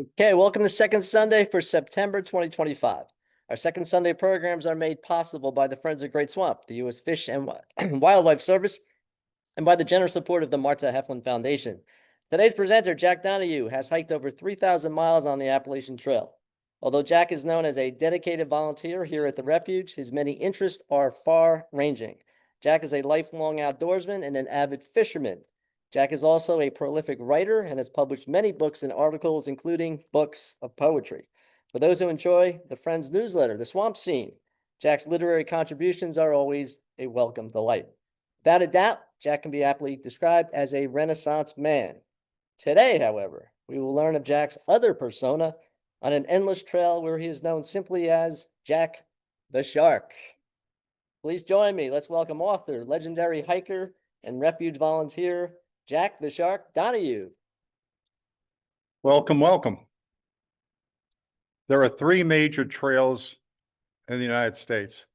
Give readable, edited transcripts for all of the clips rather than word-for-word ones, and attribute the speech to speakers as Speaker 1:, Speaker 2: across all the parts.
Speaker 1: Okay, welcome to Second Sunday for September 2025. Our Second Sunday programs are made possible by the Friends of Great Swamp, the U.S. Fish and Wildlife Service, and by the generous support of the Marta Heflin Foundation. Today's presenter, Jack Donohue, has hiked over 3,000 miles on the Appalachian Trail. Although Jack is known as a dedicated volunteer here at the Refuge, his many interests are far-ranging. Jack is a lifelong outdoorsman and an avid fisherman. Jack is also a prolific writer and has published many books and articles, including books of poetry. For those who enjoy the Friends newsletter, The Swamp Scene, Jack's literary contributions are always a welcome delight. Without a doubt, Jack can be aptly described as a Renaissance man. Today, however, we will learn of Jack's other persona on an endless trail where he is known simply as Jack the Shark. Please join me. Let's welcome author, legendary hiker, and Refuge volunteer, Jack the Shark Donohue.
Speaker 2: Welcome, welcome. There are three major trails in the United States: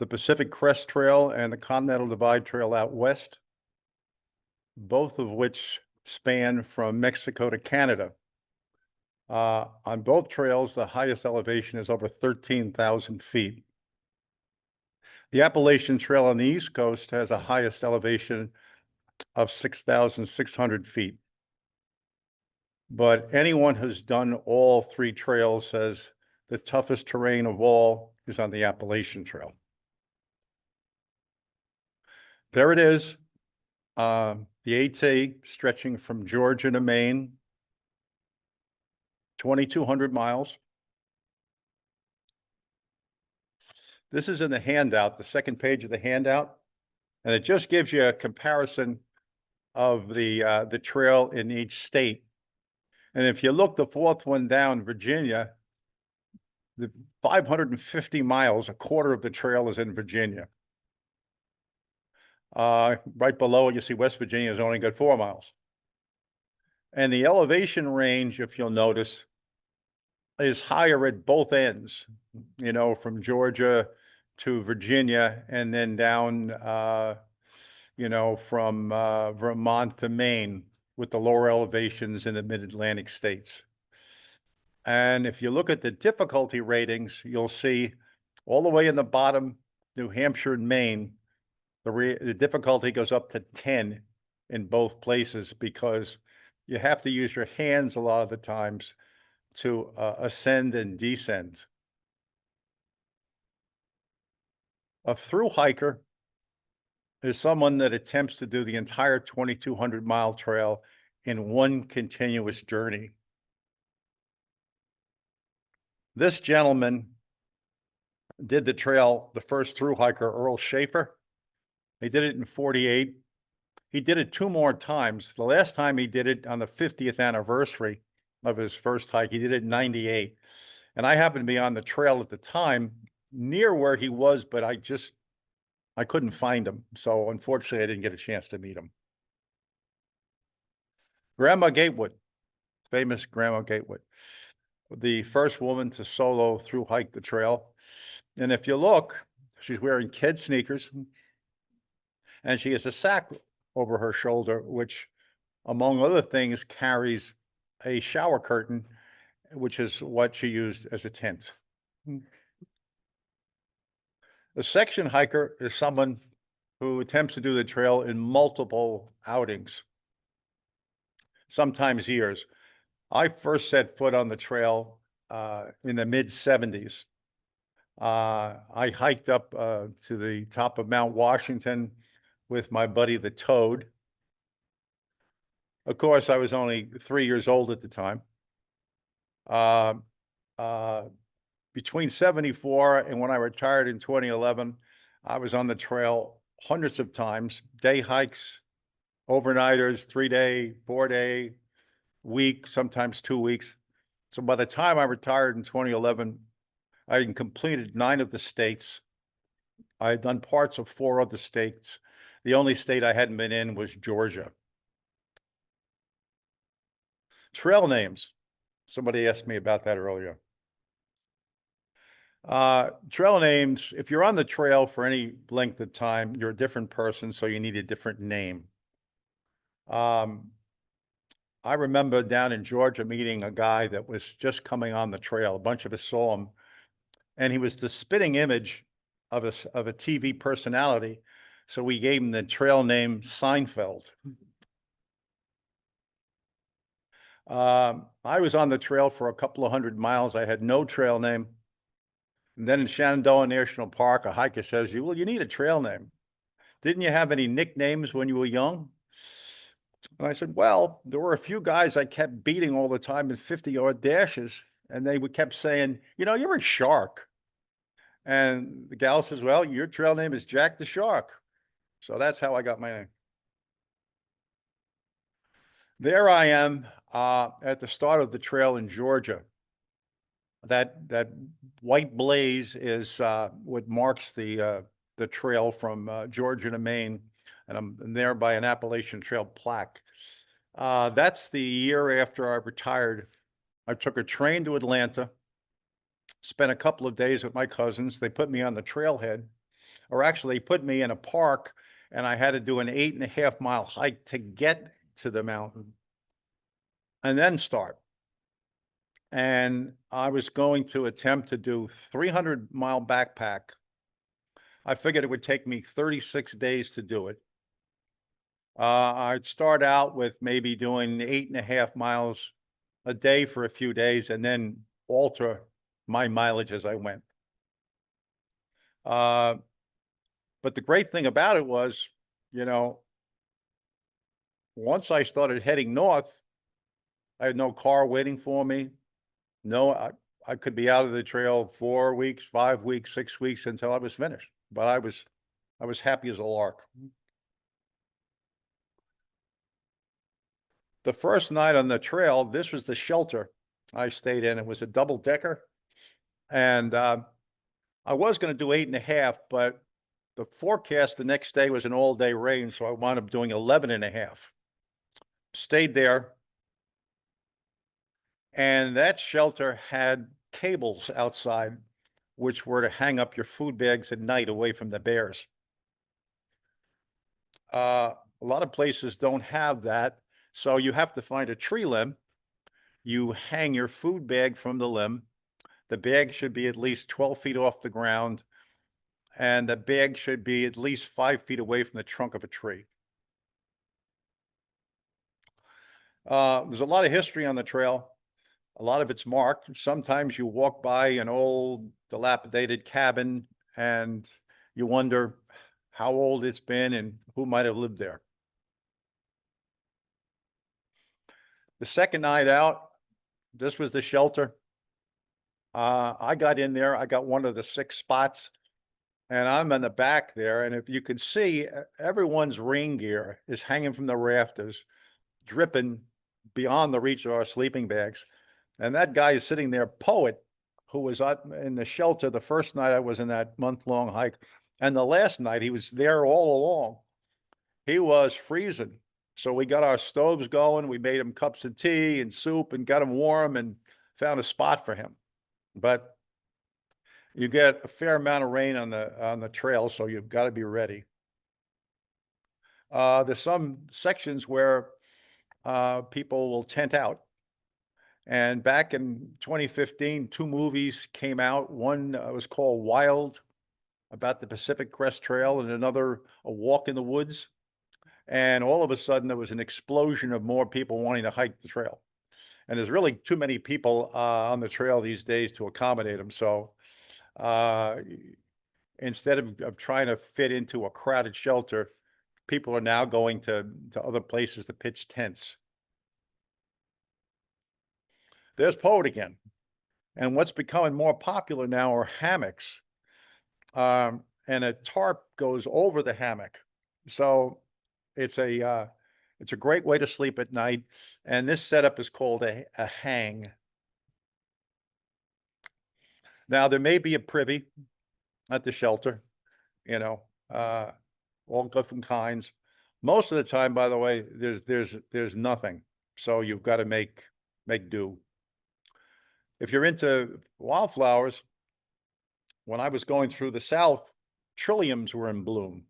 Speaker 2: the Pacific Crest Trail and the Continental Divide Trail out west, both of which span from Mexico to Canada. On both trails, the highest elevation is over 13,000 feet. The Appalachian Trail on the East Coast has a highest elevation of 6,600 feet. But anyone who's done all three trails says the toughest terrain of all is on the Appalachian Trail. There it is, the AT stretching from Georgia to Maine, 2,200 miles. This is in the handout, the second page of the handout, and it just gives you a comparison of the trail in each state. And if you look the fourth one down, Virginia, the 550 miles, a quarter of the trail is in Virginia. Right below it, you see West Virginia has only got 4 miles. And the elevation range, if you'll notice, is higher at both ends, you know, from Georgia to Virginia, and then down, you know, from Vermont to Maine, with the lower elevations in the mid-Atlantic states. And if you look at the difficulty ratings, you'll see all the way in the bottom, New Hampshire and Maine, the difficulty goes up to 10 in both places, because you have to use your hands a lot of the times to ascend and descend. A through hiker is someone that attempts to do the entire 2,200-mile trail in one continuous journey. This gentleman did the trail, the first through hiker, Earl Schaefer. He did it in 48. He did it 2 more times. The last time he did it on the 50th anniversary of his first hike, he did it in 98. And I happened to be on the trail at the time near where he was, but I couldn't find him. So unfortunately, I didn't get a chance to meet him. Grandma Gatewood, famous Grandma Gatewood, the first woman to solo through hike the trail. And if you look, she's wearing kid sneakers, and she has a sack over her shoulder, which, among other things, carries a shower curtain, which is what she used as a tent. A section hiker is someone who attempts to do the trail in multiple outings, sometimes years. I first set foot on the trail in the mid-70s. I hiked up to the top of Mount Washington with my buddy, the Toad. Of course, I was only 3 years old at the time. Between 74 and when I retired in 2011, I was on the trail hundreds of times, day hikes, overnighters, 3-day, 4-day, week, sometimes 2 weeks. So by the time I retired in 2011, I had completed 9 of the states. I had done parts of 4 other states. The only state I hadn't been in was Georgia. Trail names. Somebody asked me about that earlier. Trail names, if you're on the trail for any length of time, you're a different person, so you need a different name. I I remember down in Georgia meeting a guy that was just coming on the trail. A bunch of us saw him, and he was the spitting image of a TV personality. So we gave him the trail name Seinfeld. I was on the trail for a couple of 100 miles. I had no trail name. And then in Shenandoah National Park, a hiker says, well, you need a trail name. Didn't you have any nicknames when you were young? And I said, well, there were a few guys I kept beating all the time in 50-yard dashes. And they kept saying, you're a shark. And the gal says, well, your trail name is Jack the Shark. So that's how I got my name. There I am at the start of the trail in Georgia. That white blaze is what marks the trail from Georgia to Maine, and I'm there by an Appalachian Trail plaque. That's the year after I retired. I took a train to Atlanta, spent a couple of days with my cousins. They put me on the trailhead, or actually they put me in a park, and I had to do an 8.5-mile hike to get to the mountain and then start. And I was going to attempt to do 300-mile backpack. I figured it would take me 36 days to do it. I'd start out with maybe doing 8.5 miles a day for a few days and then alter my mileage as I went. But the great thing about it was, once I started heading north, I had no car waiting for me. No, I could be out of the trail 4 weeks, 5 weeks, 6 weeks until I was finished. But I was happy as a lark. The first night on the trail, this was the shelter I stayed in. It was a double decker. And I was going to do 8.5, but the forecast the next day was an all-day rain. So I wound up doing 11.5. Stayed there. And that shelter had cables outside, which were to hang up your food bags at night away from the bears. A lot of places don't have that. So you have to find a tree limb. You hang your food bag from the limb. The bag should be at least 12 feet off the ground. And the bag should be at least 5 feet away from the trunk of a tree. There's a lot of history on the trail. A lot of it's marked. Sometimes you walk by an old dilapidated cabin and you wonder how old it's been and who might have lived there. The second night out, this was the shelter. I got in there. I got one of the 6 spots, and I'm in the back there. And if you can see, everyone's rain gear is hanging from the rafters, dripping beyond the reach of our sleeping bags. And that guy is sitting there, Poet, who was in the shelter the first night I was in that month-long hike. And the last night, he was there all along. He was freezing. So we got our stoves going. We made him cups of tea and soup and got him warm and found a spot for him. But you get a fair amount of rain on the trail, so you've got to be ready. There's some sections where people will tent out. And back in 2015, 2 movies came out. One was called Wild, about the Pacific Crest Trail, and another, A Walk in the Woods. And all of a sudden, there was an explosion of more people wanting to hike the trail. And there's really too many people on the trail these days to accommodate them. So instead of trying to fit into a crowded shelter, people are now going to other places to pitch tents. There's Poet again. And what's becoming more popular now are hammocks. And a tarp goes over the hammock. So it's a great way to sleep at night. And this setup is called a hang. Now, there may be a privy at the shelter, all different kinds. Most of the time, by the way, there's nothing. So you've got to make do. If you're into wildflowers, when I was going through the South, trilliums were in bloom.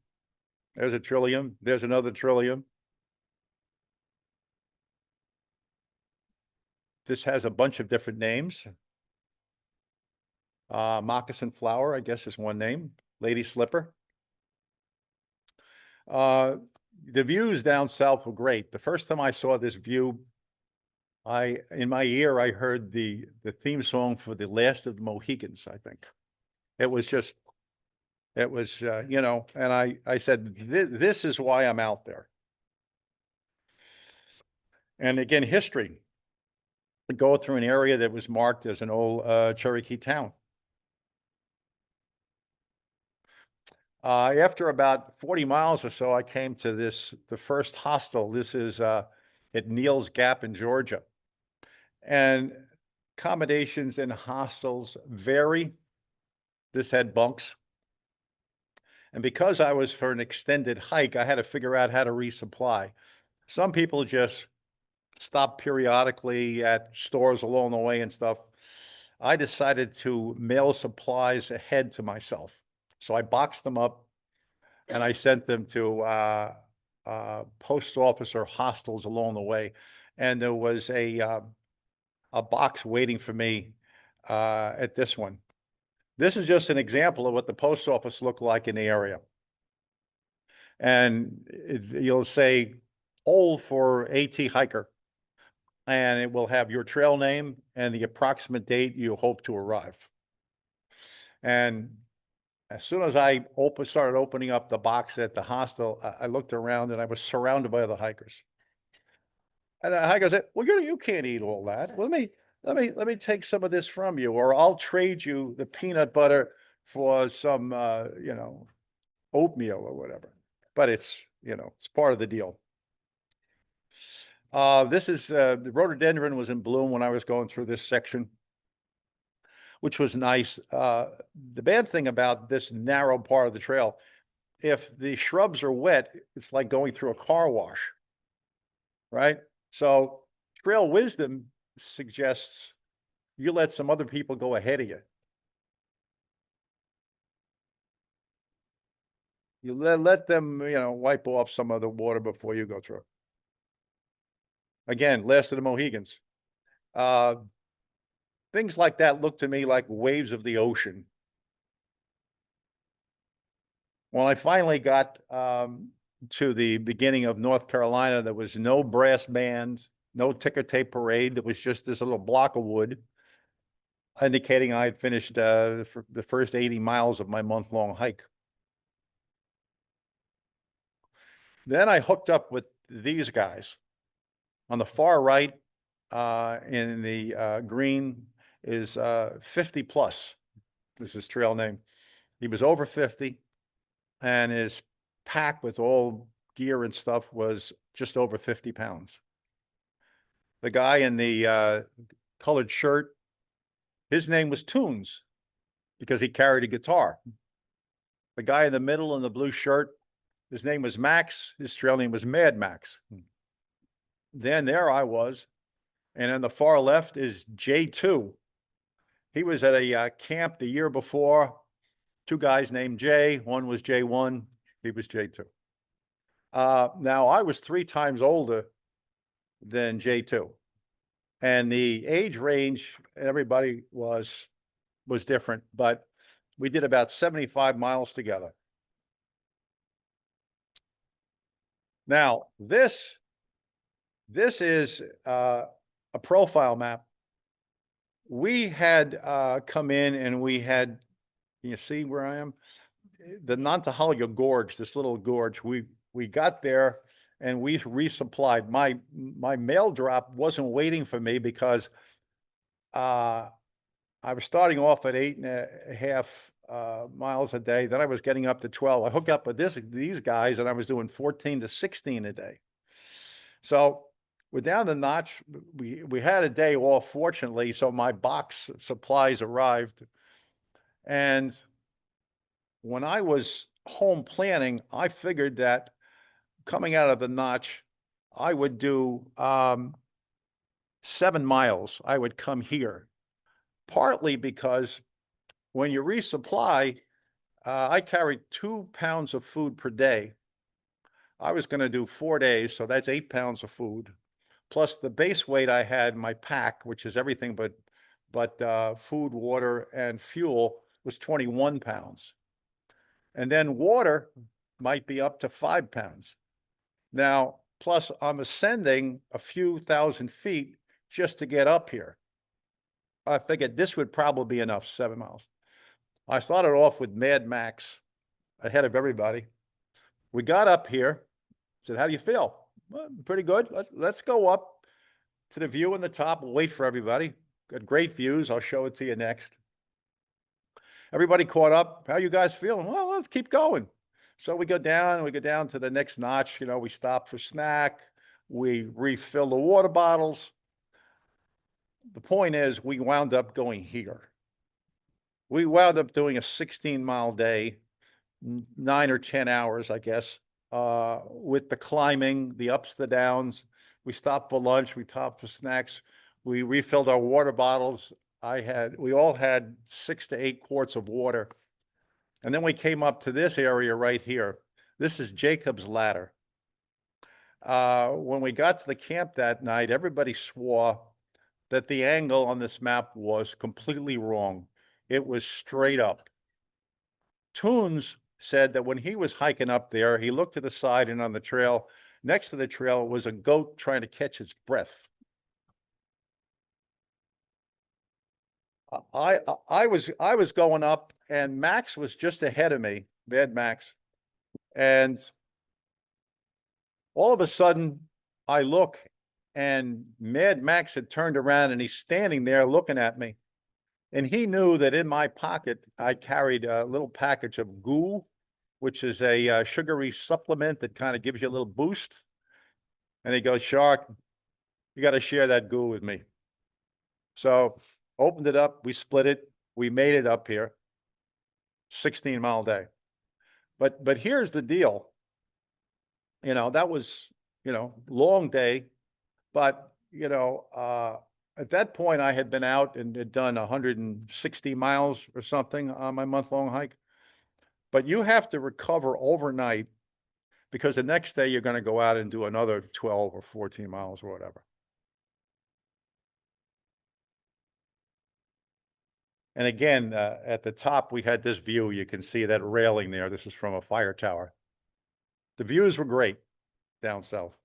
Speaker 2: There's a trillium. There's another trillium. this has a bunch of different names. Moccasin flower, I guess, is one name. Lady slipper. The views down south were great. The first time I saw this view, in my ear, I heard the theme song for The Last of the Mohicans, I think. It was just, you know, and I said, this is why I'm out there. And again, history. Go through an area that was marked as an old Cherokee town. After about 40 miles or so, I came to the first hostel. This is at Neal's Gap in Georgia. And accommodations in hostels vary. This had bunks. And because I was for an extended hike, I had to figure out how to resupply. Some people just stop periodically at stores along the way and stuff. I decided to mail supplies ahead to myself. So I boxed them up and I sent them to post office or hostels along the way. And there was a box waiting for me at this one. This is just an example of what the post office looked like in the area. And you'll say old for AT hiker. And it will have your trail name and the approximate date you hope to arrive. And as soon as I started opening up the box at the hostel, I looked around and I was surrounded by other hikers. And the hiker said, "Well, you can't eat all that. Let me take some of this from you, or I'll trade you the peanut butter for some, you know, oatmeal or whatever." But it's, you know, it's part of the deal. This is the rhododendron was in bloom when I was going through this section, which was nice. The bad thing about this narrow part of the trail, if the shrubs are wet, it's like going through a car wash, right? So trail wisdom suggests you let some other people go ahead of you. You let them, you know, wipe off some of the water before you go through. Again, Last of the Mohicans. Things like that look to me like waves of the ocean. When I finally got to the beginning of North Carolina, there was no brass band, no ticker tape parade. There was just this little block of wood indicating I had finished the first 80 miles of my month-long hike. Then I hooked up with these guys. On the far right, in the green is 50 plus. This is trail name. He was over 50 and his pack with all gear and stuff was just over 50 pounds. The guy in the colored shirt, his name was Tunes because he carried a guitar. The guy in the middle in the blue shirt, his name was Max. His trail name was Mad Max. Then there I was. And on the far left is J2. He was at a camp the year before. Two guys named Jay. One was J1. He was J2. Now, I was 3 times older than J2. And the age range, everybody was different. But we did about 75 miles together. Now, this is a profile map. We had come in and we had, you see where I am? The Nantahala Gorge, this little gorge, we got there and we resupplied. My mail drop wasn't waiting for me because I was starting off at 8.5 miles a day. Then I was getting up to 12. I hooked up with these guys and I was doing 14 to 16 a day. So we're down the notch. We had a day off, fortunately, so my box supplies arrived. And when I was home planning, I figured that coming out of the notch, I would do 7 miles. I would come here, partly because when you resupply, I carried 2 pounds of food per day. I was going to do 4 days, so that's 8 pounds of food. plus the base weight I had in my pack, which is everything but food, water, and fuel, was 21 pounds. And then water might be up to 5 pounds. Now, plus I'm ascending a few thousand feet just to get up here. I figured this would probably be enough, 7 miles. I started off with Mad Max ahead of everybody. We got up here, said, how do you feel? Well, pretty good. Let's go up to the view on the top. We'll wait for everybody. Got great views. I'll show it to you next. Everybody caught up. How you guys feeling? Well, let's keep going. So we go down to the next notch. You know, we stop for snack. We refill the water bottles. The point is, we wound up going here. We wound up doing a 16-mile day, 9 or 10 hours, I guess, with the climbing, the ups, the downs. We stopped for lunch. We stopped for snacks. We refilled our water bottles. We all had 6 to 8 quarts of water. And then we came up to this area right here. This is Jacob's Ladder. When we got to the camp that night, everybody swore that the angle on this map was completely wrong. It was straight up. Toons said that when he was hiking up there, he looked to the side, and on the trail, next to the trail, was a goat trying to catch its breath. I was going up, and Max was just ahead of me, Mad Max. And all of a sudden, I look, and Mad Max had turned around, and he's standing there looking at me. And he knew that in my pocket, I carried a little package of goo, which is a sugary supplement that kind of gives you a little boost. And he goes, Shark, you got to share that goo with me. So opened it up, we split it, we made it up here, 16-mile day. But here's the deal. You know, that was, long day, but, at that point I had been out and had done 160 miles or something on my month-long hike. But you have to recover overnight, because the next day you're going to go out and do another 12 or 14 miles or whatever. And again, at the top, we had this view. You can see that railing there. This is from a fire tower. The views were great down south.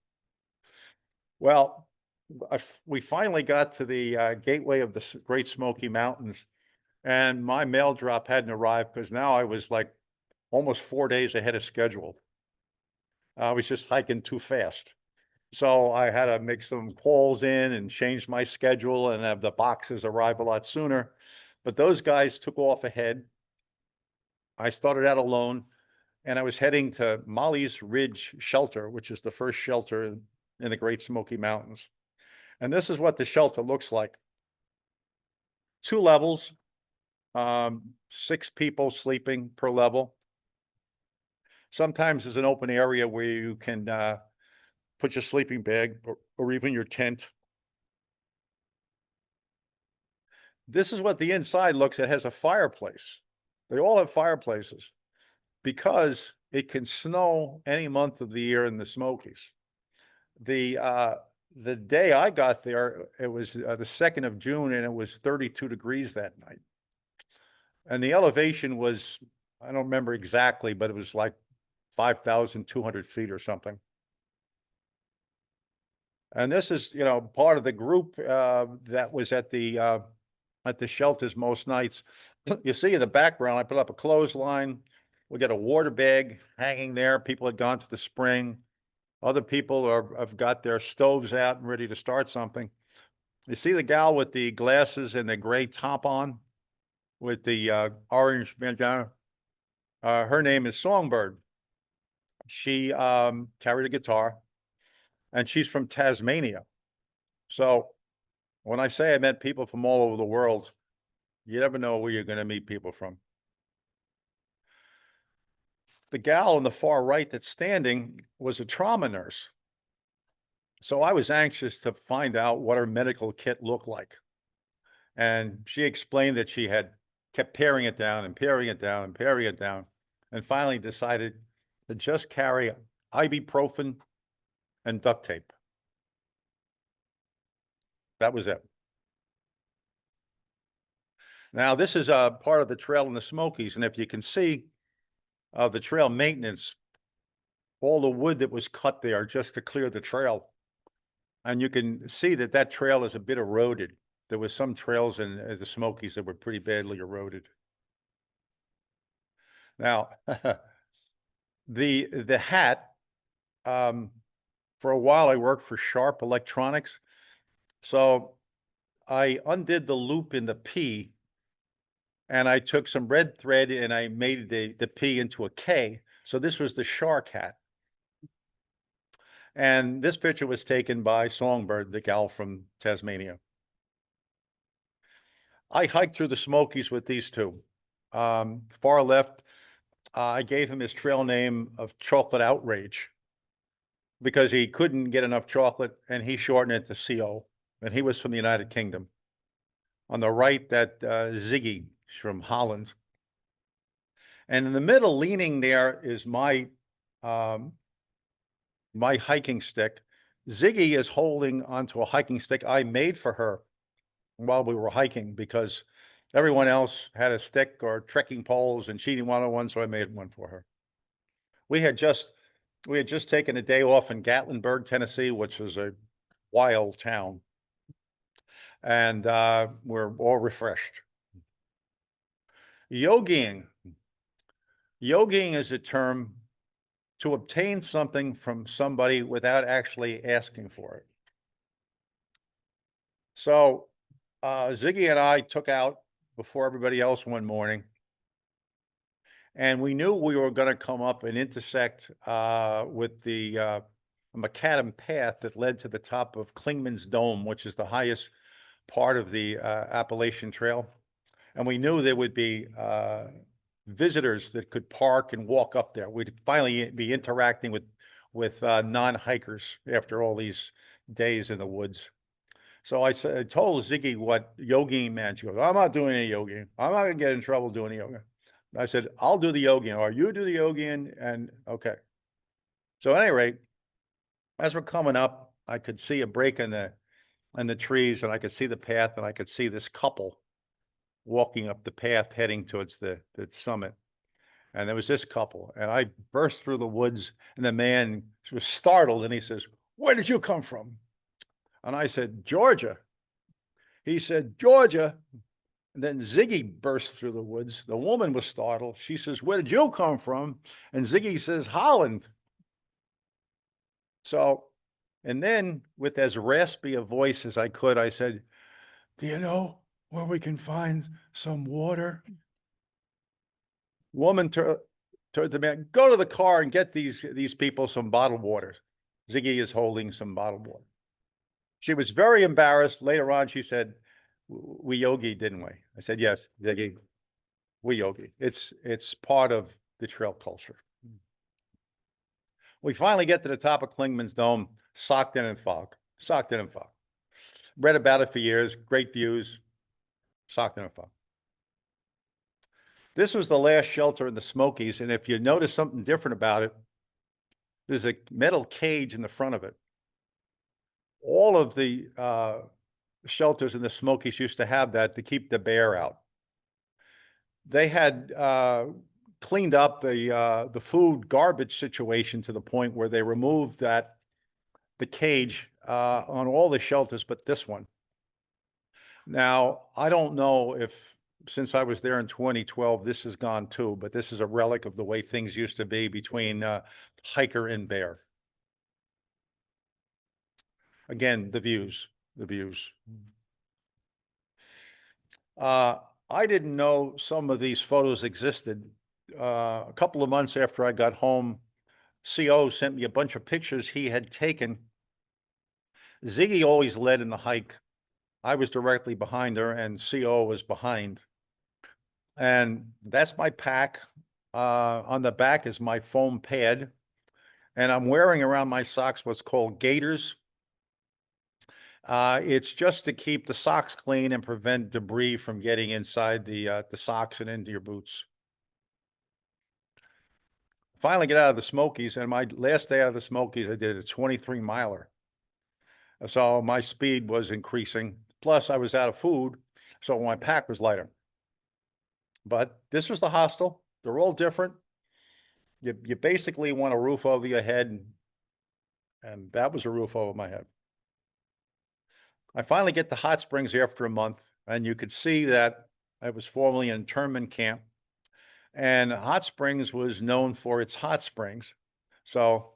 Speaker 2: Well, we finally got to the gateway of the Great Smoky Mountains, and my mail drop hadn't arrived, because now I was like almost 4 days ahead of schedule. I was just hiking too fast. So I had to make some calls in and change my schedule and have the boxes arrive a lot sooner. But those guys took off ahead. I started out alone, and I was heading to Molly's Ridge Shelter, which is the first shelter in the Great Smoky Mountains. And this is what the shelter looks like. 2 levels, 6 people sleeping per level. Sometimes there's an open area where you can put your sleeping bag or even your tent. This is what the inside looks. It has a fireplace. They all have fireplaces because it can snow any month of the year in the Smokies. The day I got there, it was the 2nd of June, and it was 32 degrees that night. And the elevation was, I don't remember exactly, but it was like 5,200 feet or something. And this is, part of the group that was at the shelters most nights. You see in the background, I put up a clothesline. We got a water bag hanging there. People had gone to the spring. Other people have got their stoves out and ready to start something. You see the gal with the glasses and the gray top on with the orange bandana? Her name is Songbird. She carried a guitar, and she's from Tasmania. So when I say I met people from all over the world, you never know where you're going to meet people from. The gal on the far right that's standing was a trauma nurse. So I was anxious to find out what her medical kit looked like. And she explained that she had kept paring it down and paring it down and paring it down, and finally decided to just carry ibuprofen and duct tape. That was it. Now, this is part of the trail in the Smokies, and if you can see the trail maintenance, all the wood that was cut there just to clear the trail. And you can see that that trail is a bit eroded. There was some trails in the Smokies that were pretty badly eroded. Now, the hat, for a while I worked for Sharp Electronics. So I undid the loop in the P and I took some red thread and I made the P into a K. So this was the shark hat. And this picture was taken by Songbird, the gal from Tasmania. I hiked through the Smokies with these two. Far left, I gave him his trail name of Chocolate Outrage because he couldn't get enough chocolate and he shortened it to CO, and he was from the United Kingdom. On the right, that Ziggy from Holland. And in the middle, leaning there, is my hiking stick. Ziggy is holding onto a hiking stick I made for her while we were hiking because everyone else had a stick or trekking poles and she didn't want one, so I made one for her. We had just taken a day off in Gatlinburg, Tennessee, which is a wild town. And we're all refreshed. Yogiing. Yogiing is a term to obtain something from somebody without actually asking for it. So Ziggy and I took out before everybody else one morning, and we knew we were going to come up and intersect with the macadam path that led to the top of Clingman's Dome, which is the highest part of the Appalachian Trail. And we knew there would be visitors that could park and walk up there. We'd finally be interacting with non-hikers after all these days in the woods. So I told Ziggy what yogiing meant. She goes, I'm not doing any yogiing. I'm not gonna get in trouble doing yoga. I said, I'll do the yogiing, or you do the yogiing, and okay. So at any rate, as we're coming up, I could see a break in the trees, and I could see the path, and I could see this couple walking up the path heading towards the summit. And there was this couple, and I burst through the woods, and the man was startled, and he says, where did you come from? And I said, Georgia. He said, Georgia. And then Ziggy burst through the woods. The woman was startled. She says, where did you come from? And Ziggy says, Holland. So, and then with as raspy a voice as I could, I said, do you know where we can find some water? Woman turned to the man, go to the car and get these people some bottled water. Ziggy is holding some bottled water. She was very embarrassed. Later on, she said, we yogi, didn't we? I said, yes, Ziggy, we yogi. It's part of the trail culture. We finally get to the top of Clingman's Dome, socked in fog. Read about it for years, great views, socked in fog. This was the last shelter in the Smokies, and if you notice something different about it, there's a metal cage in the front of it. All of the shelters in the Smokies used to have that to keep the bear out. They had cleaned up the food garbage situation to the point where they removed the cage on all the shelters but this one. Now, I don't know if since I was there in 2012, this has gone too, but this is a relic of the way things used to be between hiker and bear. Again, the views. I didn't know some of these photos existed. A couple of months after I got home, CO sent me a bunch of pictures he had taken. Ziggy always led in the hike. I was directly behind her and CO was behind. And that's my pack. On the back is my foam pad. And I'm wearing around my socks what's called gaiters. It's just to keep the socks clean and prevent debris from getting inside the socks and into your boots. Finally get out of the Smokies, and my last day out of the Smokies, I did a 23 miler. So my speed was increasing. Plus I was out of food, so my pack was lighter. But this was the hostel. They're all different. You basically want a roof over your head, and that was a roof over my head. I finally get to Hot Springs after a month, and you could see that I was formerly an internment camp. And Hot Springs was known for its hot springs. So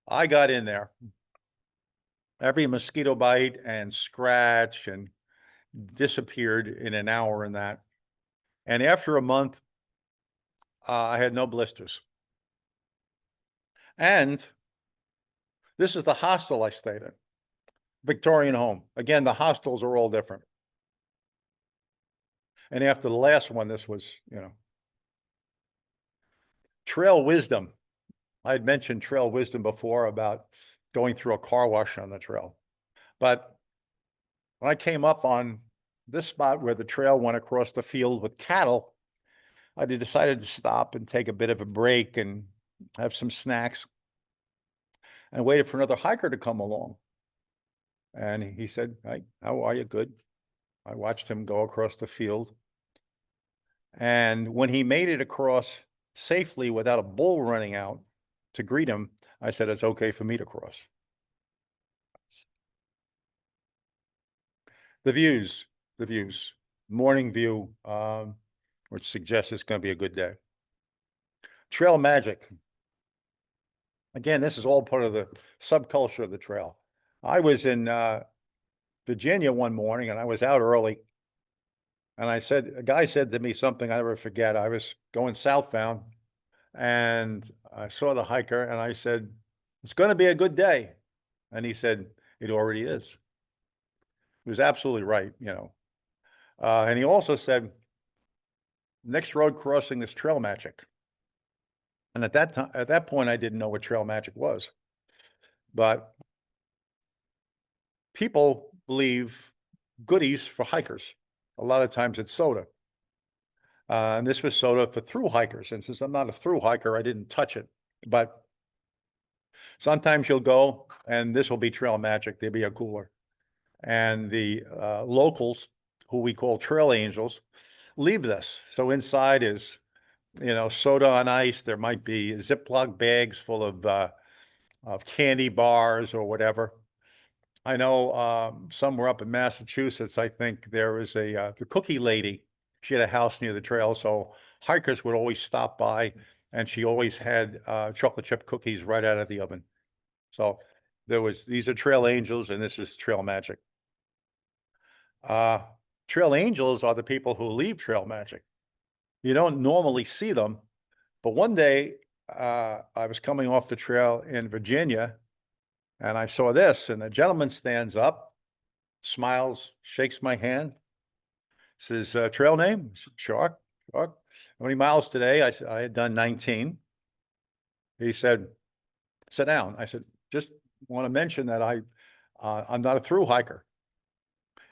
Speaker 2: I got in there. Every mosquito bite and scratch and disappeared in an hour in that. And after a month, I had no blisters. And this is the hostel I stayed in, Victorian home. Again, the hostels are all different. And after the last one, this was, Trail Wisdom. I had mentioned Trail Wisdom before about going through a car wash on the trail. But when I came up on this spot where the trail went across the field with cattle, I decided to stop and take a bit of a break and have some snacks, and waited for another hiker to come along. And he said, "Hey, how are you? Good." I watched him go across the field. And when he made it across safely without a bull running out to greet him, I said, "It's okay for me to cross." The views, morning view, which suggests it's going to be a good day. Trail magic. Again, this is all part of the subculture of the trail. I was in Virginia one morning, and I was out early. And a guy said to me something I never forget. I was going southbound, and I saw the hiker, and I said, "It's going to be a good day." And he said, "It already is." He was absolutely right, and he also said, "Next road crossing is trail magic." And at that point, I didn't know what trail magic was, but people leave goodies for hikers. A lot of times it's soda. And this was soda for through hikers. And since I'm not a through hiker, I didn't touch it. But sometimes you'll go, and this will be trail magic. There'll be a cooler. And the locals, who we call trail angels, leave this. So inside is, soda on ice. There might be Ziploc bags full of candy bars or whatever. I know somewhere up in Massachusetts, I think there was the cookie lady. She had a house near the trail, so hikers would always stop by, and she always had chocolate chip cookies right out of the oven. So these are trail angels, and this is trail magic. Trail angels are the people who leave trail magic. You don't normally see them, but one day I was coming off the trail in Virginia, and I saw this, and a gentleman stands up, smiles, shakes my hand, says, "Trail name?" I said, "Sure, sure." "How many miles today?" I said, I had done 19. He said, "Sit down." I said, "Just want to mention that I'm not a through hiker."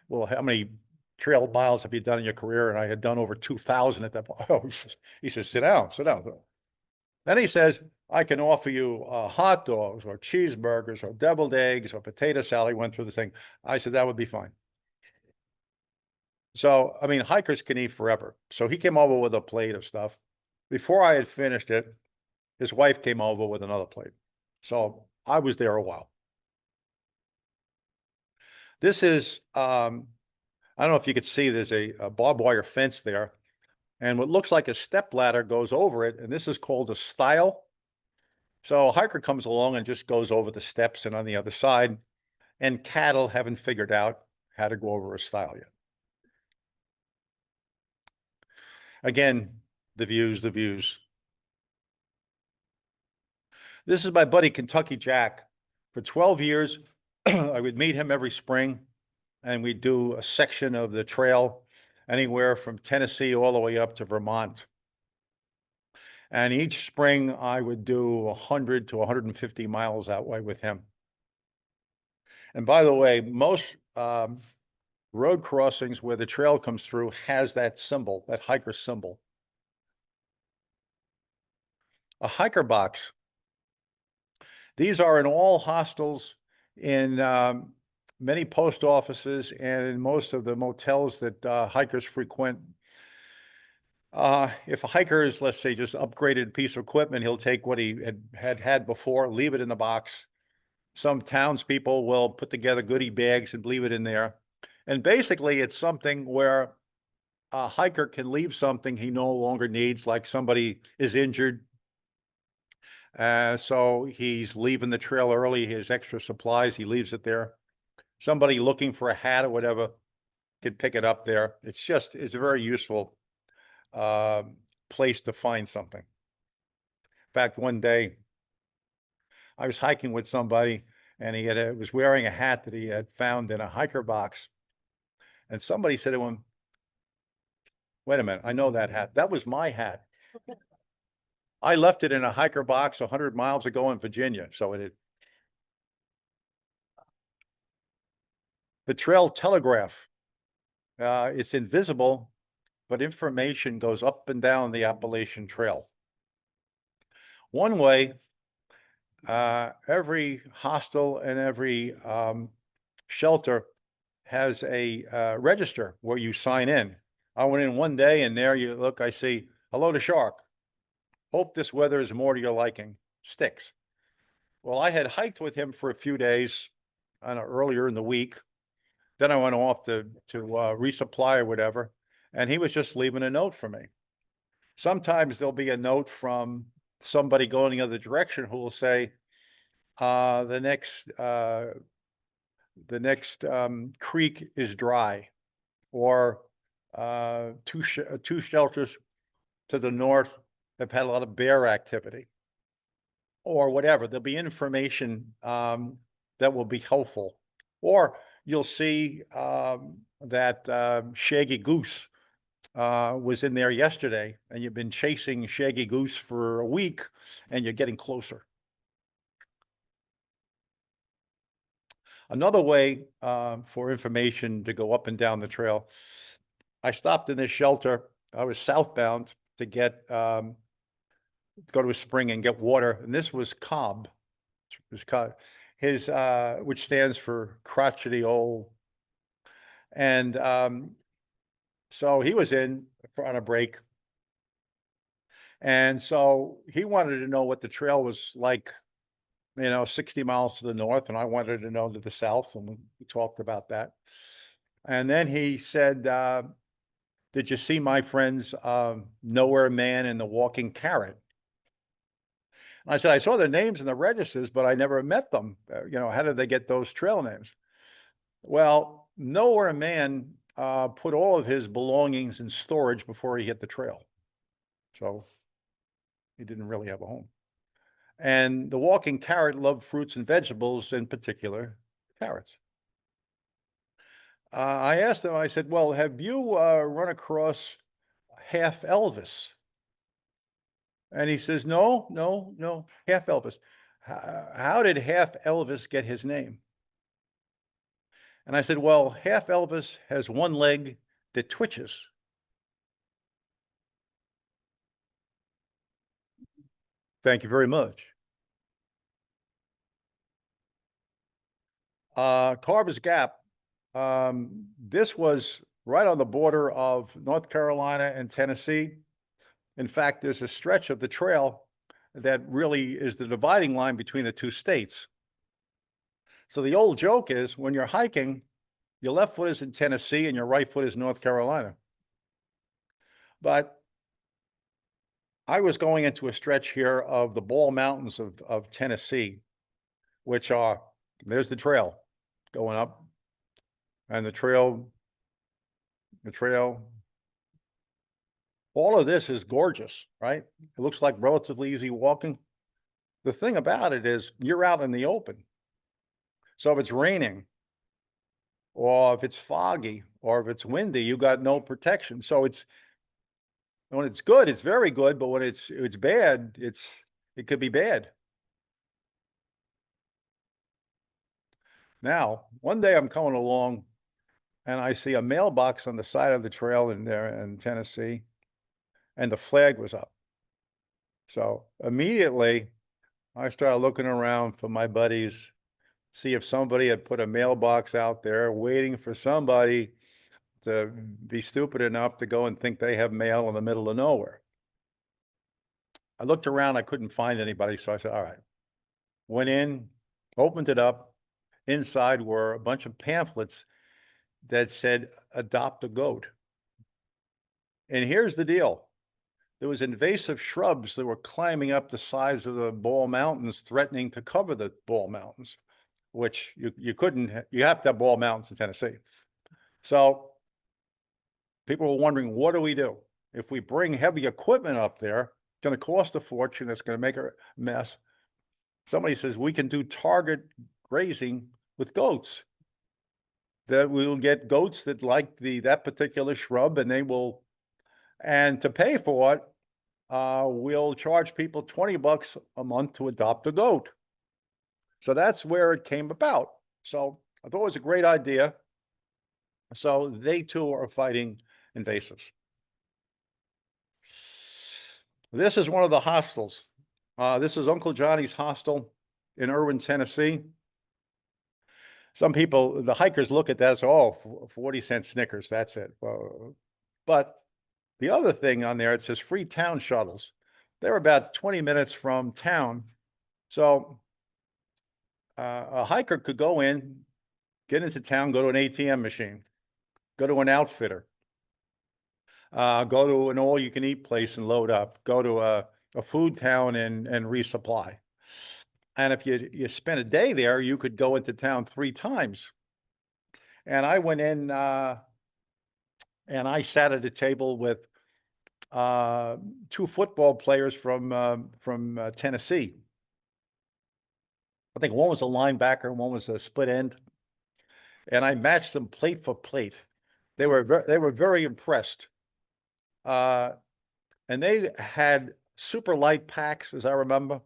Speaker 2: "Well, how many trail miles have you done in your career?" And I had done over 2,000 at that point. He says, "Sit down, sit down." Then he says, "I can offer you hot dogs or cheeseburgers or deviled eggs or potato salad." He went through the thing. I said, "That would be fine." So, I mean, hikers can eat forever. So he came over with a plate of stuff. Before I had finished it, his wife came over with another plate. So I was there a while. This is, I don't know if you could see, there's a barbed wire fence there. And what looks like a step ladder goes over it. And this is called a stile. So a hiker comes along and just goes over the steps and on the other side. And cattle haven't figured out how to go over a stile yet. Again, the views, the views. This is my buddy, Kentucky Jack. For 12 years, I would meet him every spring, and we'd do a section of the trail anywhere from Tennessee all the way up to Vermont. And each spring, I would do 100 to 150 miles that way with him. And by the way, most road crossings where the trail comes through has that symbol, that hiker symbol. A hiker box. These are in all hostels in many post offices and in most of the motels that hikers frequent. If a hiker is, let's say, just upgraded a piece of equipment, he'll take what he had before, leave it in the box. Some townspeople will put together goodie bags and leave it in there. And basically, it's something where a hiker can leave something he no longer needs, like somebody is injured. So he's leaving the trail early, his extra supplies, he leaves it there. Somebody looking for a hat or whatever could pick it up there. It's a very useful place to find something. In fact, one day I was hiking with somebody and he was wearing a hat that he had found in a hiker box. And somebody said to him, "Wait a minute, I know that hat. That was my hat. I left it in a hiker box 100 miles ago in Virginia." So the trail telegraph, it's invisible, but information goes up and down the Appalachian Trail. One way, every hostel and every shelter has a register where you sign in. I went in one day and there you look, I see, "Hello to Shark. Hope this weather is more to your liking. Sticks." Well, I had hiked with him for a few days earlier in the week. Then I went off to resupply or whatever, and he was just leaving a note for me. Sometimes there'll be a note from somebody going the other direction who will say, the next creek is dry, or two shelters to the north have had a lot of bear activity, or whatever. There'll be information that will be helpful. Or you'll see that shaggy goose was in there yesterday, and you've been chasing shaggy goose for a week, and you're getting closer. Another way for information to go up and down the trail, I stopped in this shelter. I was southbound to go to a spring and get water, and this was Cobb. His which stands for crotchety old. And so he was in on a break. And so he wanted to know what the trail was like, 60 miles to the north, and I wanted to know to the south, and we talked about that. And then he said, "Did you see my friends, Nowhere Man and the Walking Carrot?" And I said, "I saw their names in the registers, but I never met them. How did they get those trail names?" Well, Nowhere Man put all of his belongings in storage before he hit the trail. So he didn't really have a home. And the Walking Carrot loved fruits and vegetables, in particular, carrots. I asked him, I said, "Well, have you run across Half Elvis?" And he says, "No, no, no, Half Elvis. How did Half Elvis get his name?" And I said, "Well, Half Elvis has one leg that twitches." Thank you very much. Carver's Gap. This was right on the border of North Carolina and Tennessee. In fact, there's a stretch of the trail that really is the dividing line between the two states. So the old joke is when you're hiking, your left foot is in Tennessee and your right foot is North Carolina. But I was going into a stretch here of the Ball Mountains of Tennessee, which there's the trail going up, and the trail, all of this is gorgeous, right? It looks like relatively easy walking. The thing about it is you're out in the open. So if it's raining, or if it's foggy, or if it's windy, you got no protection. So when it's good, it's very good, but when it's bad, it could be bad. Now, one day I'm coming along and I see a mailbox on the side of the trail in there in Tennessee, and the flag was up. So immediately I started looking around for my buddies see if somebody had put a mailbox out there waiting for somebody to be stupid enough to go and think they have mail in the middle of nowhere. I looked around, I couldn't find anybody, so I said, all right. Went in, opened it up. Inside were a bunch of pamphlets that said, adopt a goat. And here's the deal. There was invasive shrubs that were climbing up the sides of the Ball Mountains, threatening to cover the Ball Mountains, which you couldn't, you have to have Ball Mountains in Tennessee. So people were wondering, what do we do? If we bring heavy equipment up there, it's going to cost a fortune. It's going to make a mess. Somebody says we can do target grazing with goats. That we'll get goats that like that particular shrub, and they will, and to pay for it, we'll charge people $20 a month to adopt a goat. So that's where it came about. So I thought it was a great idea. So they too are fighting invasives. This is one of the hostels. This is Uncle Johnny's hostel in Irwin, Tennessee. Some people, the hikers look at that as, oh, 40-cent Snickers, that's it. But the other thing on there, it says free town shuttles. They're about 20 minutes from town. So a hiker could go in, get into town, go to an ATM machine, go to an outfitter, go to an all-you-can-eat place and load up, go to a food town and resupply. And if you spent a day there, you could go into town 3 times. And I went in and I sat at a table with 2 football players from Tennessee. I think one was a linebacker and one was a split end. And I matched them plate for plate. They were very impressed. And they had super light packs, as I remember.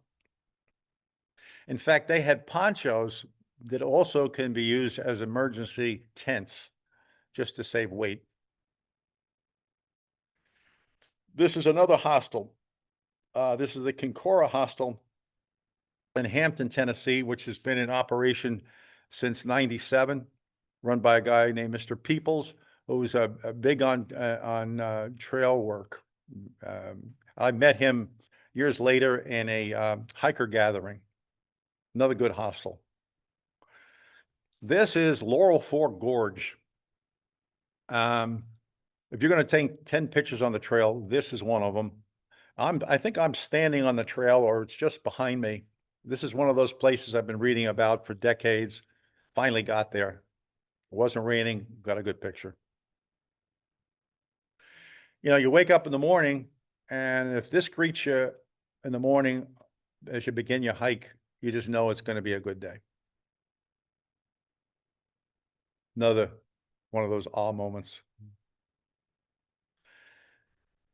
Speaker 2: In fact, they had ponchos that also can be used as emergency tents, just to save weight. This is another hostel. This is the Kincora Hostel in Hampton, Tennessee, which has been in operation since '97, run by a guy named Mr. Peoples, who's big on trail work. I met him years later in a hiker gathering. Another good hostel. This is Laurel Fork Gorge. If you're going to take 10 pictures on the trail, this is one of them. I think I'm standing on the trail, or it's just behind me. This is one of those places I've been reading about for decades. Finally got there. It wasn't raining, got a good picture. You know, you wake up in the morning, and if this greets you in the morning as you begin your hike, you just know it's going to be a good day. Another one of those awe moments.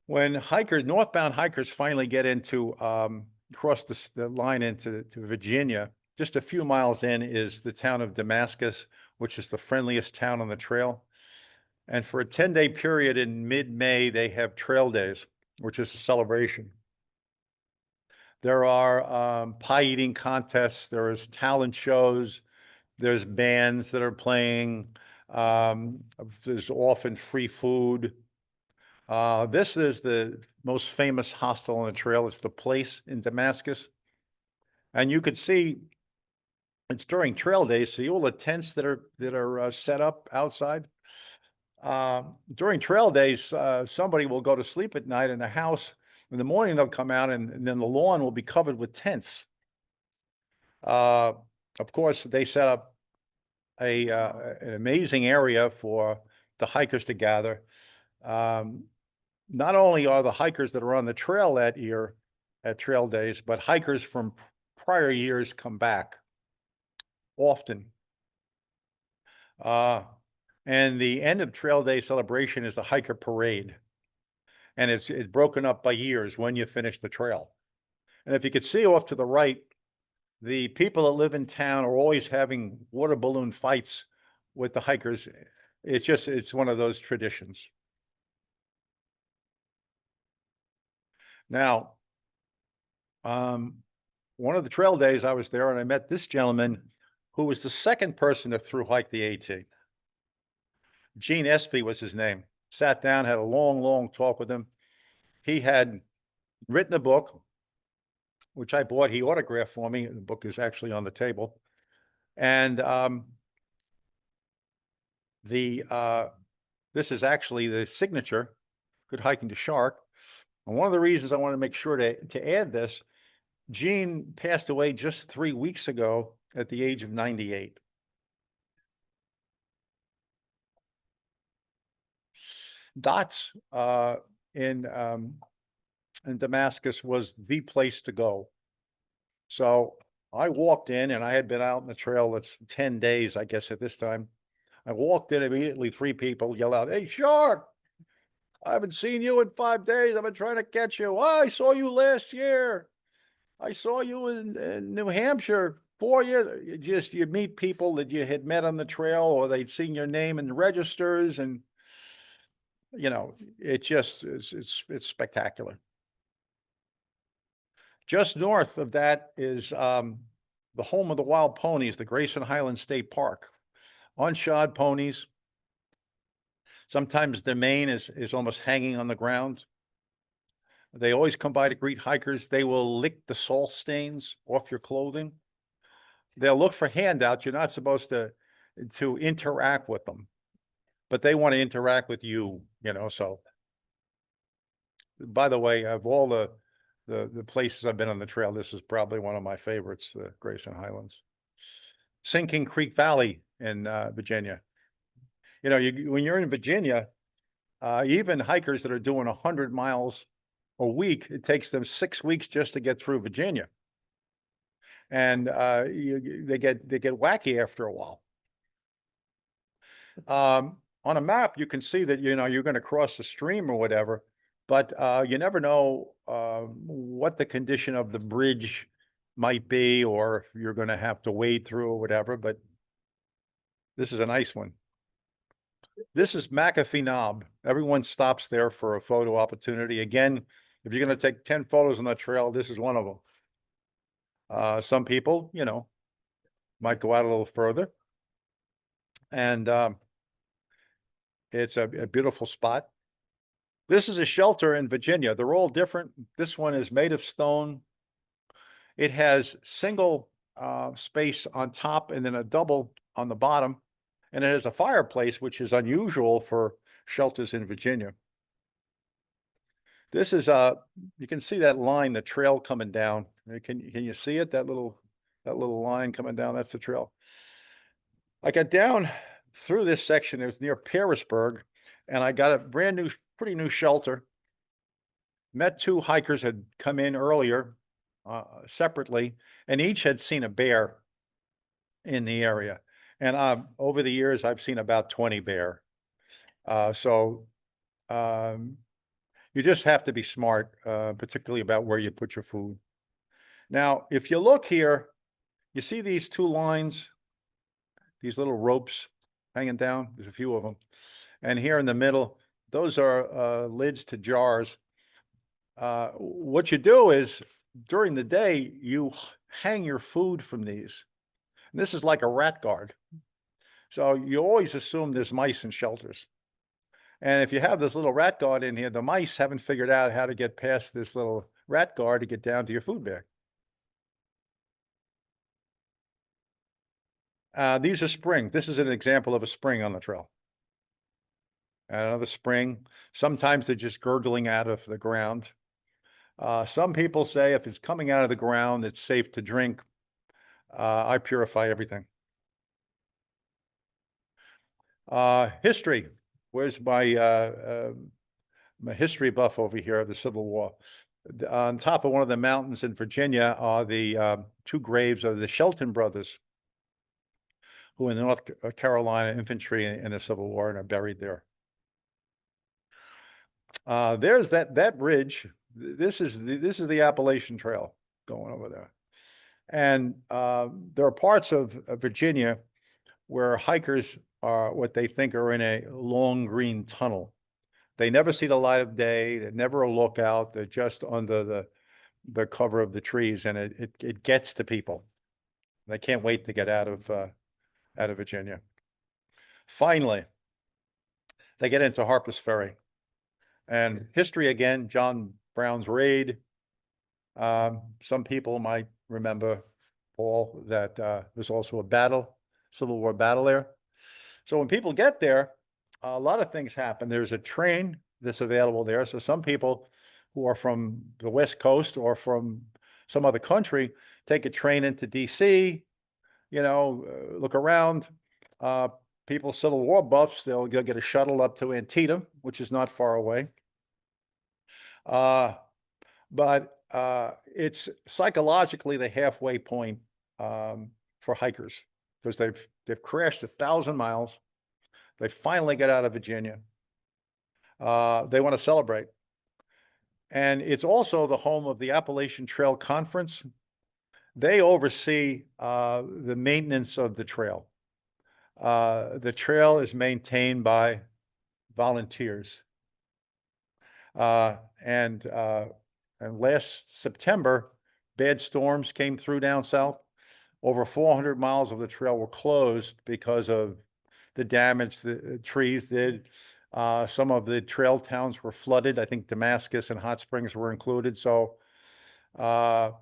Speaker 2: When northbound hikers finally get into, cross the line into Virginia, just a few miles in is the town of Damascus, which is the friendliest town on the trail. And for a 10-day period in mid-May, they have trail days, which is a celebration. There are pie eating contests, there's talent shows, there's bands that are playing, there's often free food. This is the most famous hostel on the trail. It's the Place in Damascus. And you could see it's during trail days, see all the tents that are set up outside. During trail days, somebody will go to sleep at night in the house. In the morning, they'll come out and then the lawn will be covered with tents. Of course, they set up an amazing area for the hikers to gather. Not only are the hikers that are on the trail that year at trail days, but hikers from prior years come back often. And the end of trail day celebration is the hiker parade. And it's broken up by years when you finish the trail. And if you could see off to the right, the people that live in town are always having water balloon fights with the hikers. It's one of those traditions. Now, one of the trail days I was there and I met this gentleman who was the second person to through hike the AT. Gene Espy was his name. Sat down, had a long, long talk with him. He had written a book, which I bought. He autographed for me. The book is actually on the table. And this is actually the signature, Good Hiking to Shark. And one of the reasons I want to make sure to add this, Gene passed away just 3 weeks ago at the age of 98. Dots in Damascus was the place to go. So I walked in, and I had been out on the trail, that's 10 days, I guess, at this time. I walked in immediately, 3 people yell out, "Hey, Shark, I haven't seen you in 5 days. I've been trying to catch you. Oh, I saw you last year. I saw you in New Hampshire 4 years." You meet people that you had met on the trail, or they'd seen your name in the registers, and it just it's spectacular. Just north of that is the home of the wild ponies, the Grayson Highlands State Park. Unshod ponies. Sometimes the mane is almost hanging on the ground. They always come by to greet hikers. They will lick the salt stains off your clothing. They'll look for handouts. You're not supposed to interact with them, but they want to interact with you, so. By the way, of all the places I've been on the trail, this is probably one of my favorites, the Grayson Highlands. Sinking Creek Valley in Virginia. When you're in Virginia, even hikers that are doing 100 miles a week, it takes them 6 weeks just to get through Virginia. And they get wacky after a while. On a map, you can see that, you're going to cross a stream or whatever, but you never know what the condition of the bridge might be, or if you're going to have to wade through or whatever, but this is a nice one. This is McAfee Knob. Everyone stops there for a photo opportunity. Again, if you're going to take 10 photos on that trail, this is one of them. Some people, might go out a little further. And it's a beautiful spot. This is a shelter in Virginia. They're all different. This one is made of stone. It has single space on top and then a double on the bottom. And it has a fireplace, which is unusual for shelters in Virginia. This is you can see that line, the trail coming down. Can you see it? That little line coming down, that's the trail. I got down through this section. It was near Pearisburg, and I got a brand new, pretty new shelter. Met 2 hikers had come in earlier separately, and each had seen a bear in the area. And over the years, I've seen about 20 bear. So you just have to be smart, particularly about where you put your food. Now, if you look here, you see these 2 lines, these little ropes hanging down. There's a few of them. And here in the middle, those are lids to jars. What you do is during the day, you hang your food from these. And this is like a rat guard. So you always assume there's mice in shelters. And if you have this little rat guard in here, the mice haven't figured out how to get past this little rat guard to get down to your food bag. These are springs. This is an example of a spring on the trail. Another spring. Sometimes they're just gurgling out of the ground. Some people say if it's coming out of the ground, it's safe to drink. I purify everything. History. Where's my history buff over here of the Civil War? On top of one of the mountains in Virginia are the 2 graves of the Shelton brothers, who were in the North Carolina infantry in the Civil War and are buried there. There's that bridge. This is the Appalachian Trail going over there. And there are parts of Virginia where hikers are what they think are in a long green tunnel. They never see the light of day. They're never a lookout. They're just under the cover of the trees, and it gets to people. They can't wait to get out of Virginia. Finally, they get into Harper's Ferry. And history again, John Brown's raid. Some people might remember, Paul, that there's also a battle, Civil War battle there. So when people get there, a lot of things happen. There's a train that's available there. So some people who are from the West Coast or from some other country take a train into DC, look around. People, Civil War buffs, they'll get a shuttle up to Antietam, which is not far away. But it's psychologically the halfway point for hikers, because they've crashed 1,000 miles. They finally get out of Virginia. They want to celebrate. And it's also the home of the Appalachian Trail Conference. They oversee the maintenance of the trail. The trail is maintained by volunteers. And last September, bad storms came through down south. Over 400 miles of the trail were closed because of the damage the trees did. Some of the trail towns were flooded. I think Damascus and Hot Springs were included. So the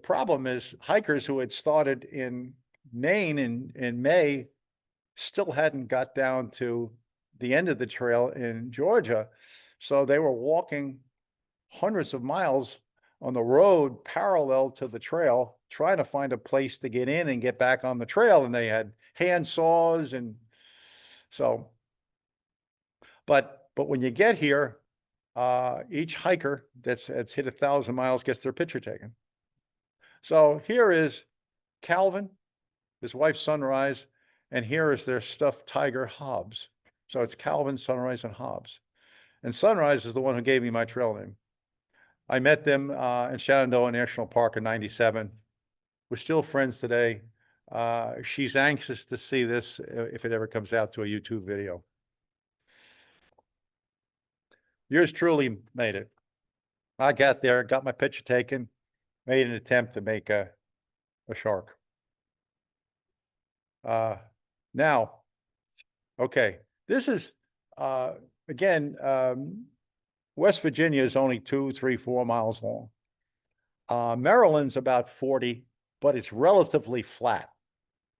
Speaker 2: problem is hikers who had started in Maine in May still hadn't got down to the end of the trail in Georgia. So they were walking hundreds of miles on the road parallel to the trail, trying to find a place to get in and get back on the trail. And they had hand saws and so, but when you get here, each hiker that's hit 1,000 miles gets their picture taken. So here is Calvin, his wife Sunrise, and here is their stuffed tiger Hobbs. So it's Calvin, Sunrise, and Hobbs. And Sunrise is the one who gave me my trail name. I met them in Shenandoah National Park in '97. We're still friends today. She's anxious to see this if it ever comes out to a YouTube video. Yours truly made it. I got there, got my picture taken, made an attempt to make a shark. Now, okay, this is, again, West Virginia is only 2, 3, 4 miles long. Maryland's about 40, but it's relatively flat.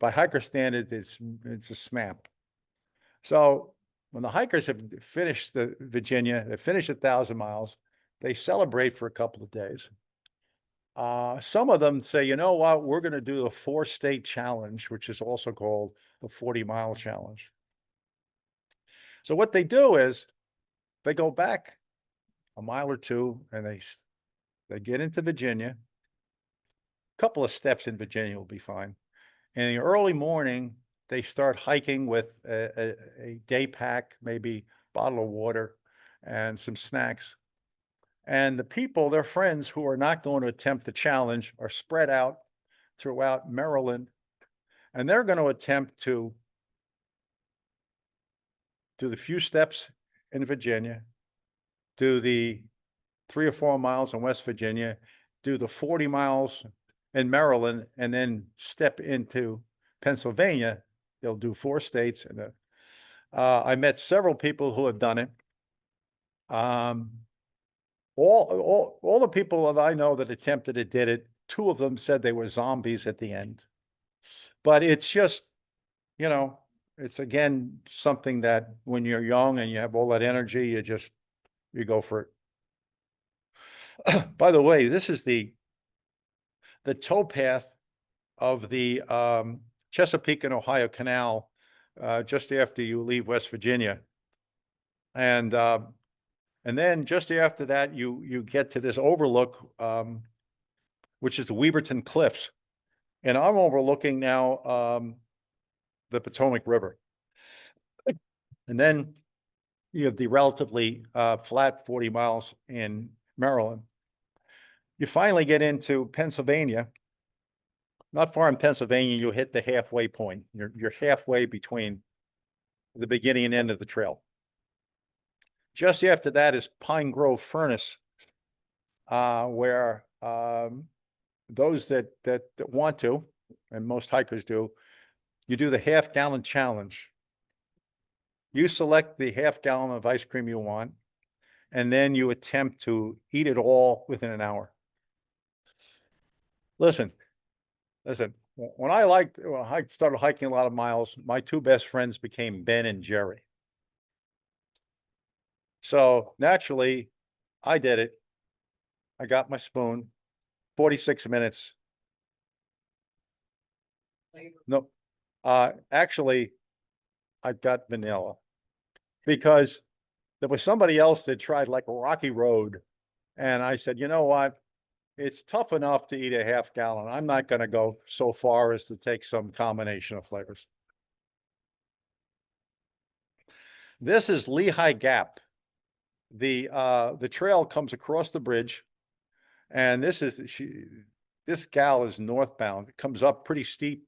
Speaker 2: By hiker standards, it's a snap. So when the hikers have finished the Virginia, they finish 1,000 miles, they celebrate for a couple of days. Some of them say, you know what, we're going to do the 4-state challenge, which is also called the 40-mile challenge. So what they do is they go back a mile or two and they get into Virginia. A couple of steps in Virginia will be fine. In the early morning, they start hiking with a day pack, maybe bottle of water and some snacks. And the people, their friends who are not going to attempt the challenge, are spread out throughout Maryland. And they're going to attempt to do the few steps in Virginia, do the 3 or 4 miles in West Virginia, do the 40 miles in Maryland, and then step into Pennsylvania. They'll do 4 states. And I met several people who have done it. All the people that I know that attempted it did it. 2 of them said they were zombies at the end. But it's just, it's again something that when you're young and you have all that energy, you go for it. By the way, this is the towpath of the Chesapeake and Ohio Canal just after you leave West Virginia. And then just after that, you get to this overlook, which is the Weberton Cliffs. And I'm overlooking now the Potomac River. And then you have the relatively flat 40 miles in Maryland. You finally get into Pennsylvania. Not far in Pennsylvania, you hit the halfway point. You're halfway between the beginning and end of the trail. Just after that is Pine Grove Furnace, where those that want to and most hikers do, you do the half-gallon challenge. You select the half-gallon of ice cream you want, and then you attempt to eat it all within an hour. Listen, when I started hiking a lot of miles, my two best friends became Ben and Jerry. So naturally, I did it. I got my spoon, 46 minutes. No, actually, I got vanilla because there was somebody else that tried like a rocky road. And I said, you know what? It's tough enough to eat a half gallon. I'm not going to go so far as to take some combination of flavors. This is Lehigh Gap. The trail comes across the bridge, and this gal is northbound. It comes up pretty steep,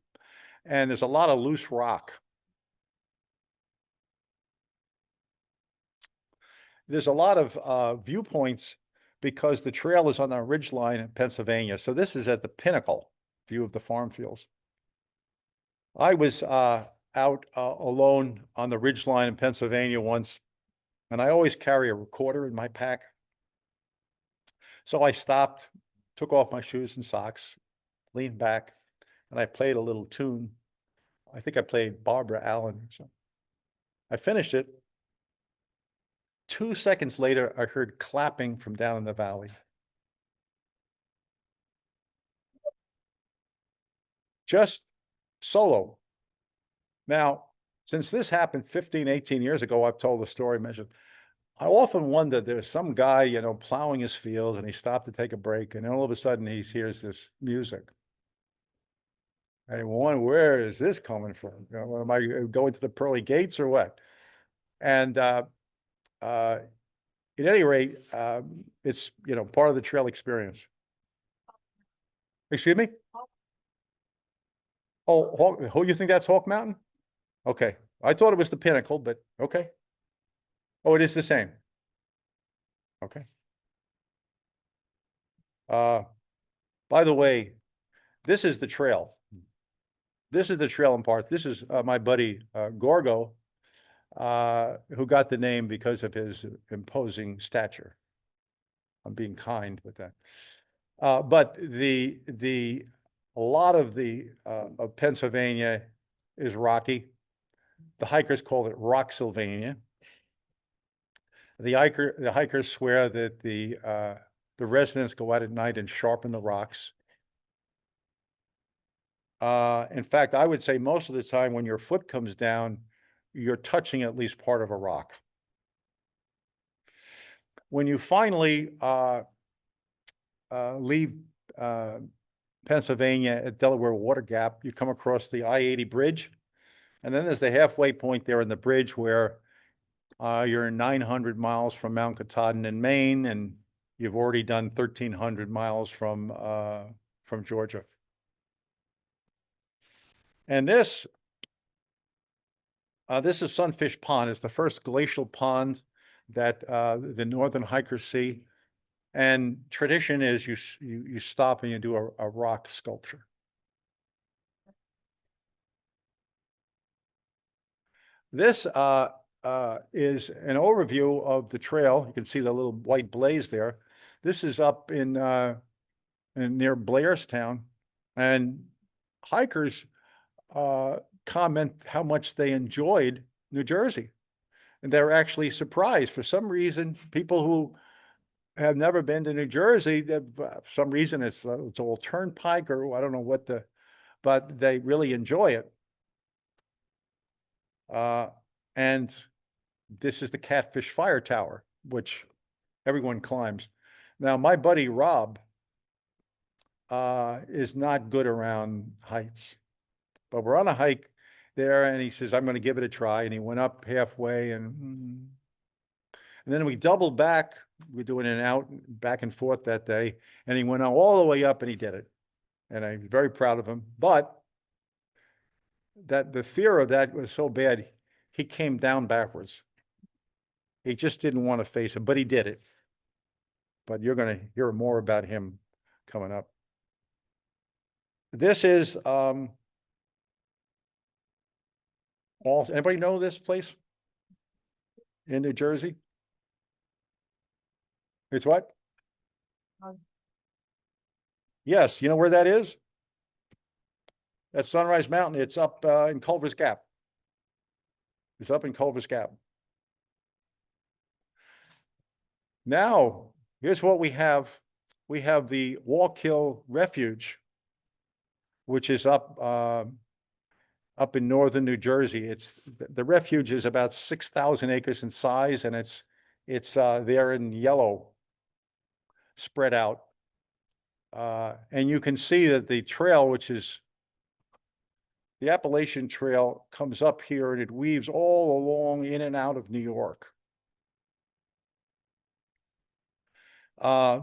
Speaker 2: and there's a lot of loose rock. There's a lot of viewpoints because the trail is on a ridge line in Pennsylvania. So this is at the pinnacle view of the farm fields. I was out alone on the ridge line in Pennsylvania once, and I always carry a recorder in my pack. So I stopped, took off my shoes and socks, leaned back, and I played a little tune. I think I played Barbara Allen or something. I finished it. 2 seconds later, I heard clapping from down in the valley. Just solo. Now, since this happened 15, 18 years ago, I've told the story mentioned. I often wonder, there's some guy, plowing his field, and he stopped to take a break, and all of a sudden he hears this music. I wonder, where is this coming from? Am I going to the pearly gates or what? And at any rate, it's part of the trail experience. Excuse me? Oh, who you think that's Hawk Mountain? Okay, I thought it was the pinnacle, but okay. Oh, it is the same. Okay. By the way, this is the trail. This is the trail in part. This is my buddy Gorgo, who got the name because of his imposing stature. I'm being kind with that. But a lot of of Pennsylvania is rocky. The hikers call it Rocksylvania. The hikers swear that the residents go out at night and sharpen the rocks. In fact, I would say most of the time when your foot comes down, you're touching at least part of a rock. When you finally leave Pennsylvania at Delaware Water Gap, you come across the I-80 bridge. And then there's the halfway point there in the bridge where you're 900 miles from Mount Katahdin in Maine, and you've already done 1,300 miles from Georgia. And this is Sunfish Pond. It's the first glacial pond that the northern hikers see. And tradition is you stop and you do a rock sculpture. This is an overview of the trail. You can see the little white blaze there. This is up in near Blairstown, and hikers comment how much they enjoyed New Jersey. And they're actually surprised. For some reason, people who have never been to New Jersey, for some reason it's all turnpike, or I don't know but they really enjoy it. And this is the Catfish Fire Tower, which everyone climbs. Now, my buddy Rob is not good around heights, but we're on a hike there, and he says, I'm going to give it a try. And he went up halfway, and then we doubled back. We're doing an out, back and forth that day, and he went all the way up, and he did it. And I'm very proud of him. But the fear of that was so bad, he came down backwards. He just didn't want to face it, but he did it. But you're going to hear more about him coming up. This is, also, anybody know this place in New Jersey? It's what? Yes, you know where that is? That's Sunrise Mountain. It's up in Culver's Gap. It's up in Culver's Gap. Now, here's what we have. We have the Wallkill Refuge, which is up in northern New Jersey. It's the refuge is about 6,000 acres in size, and it's there in yellow, spread out. And you can see that the trail, which is the Appalachian Trail, comes up here and it weaves all along in and out of New York.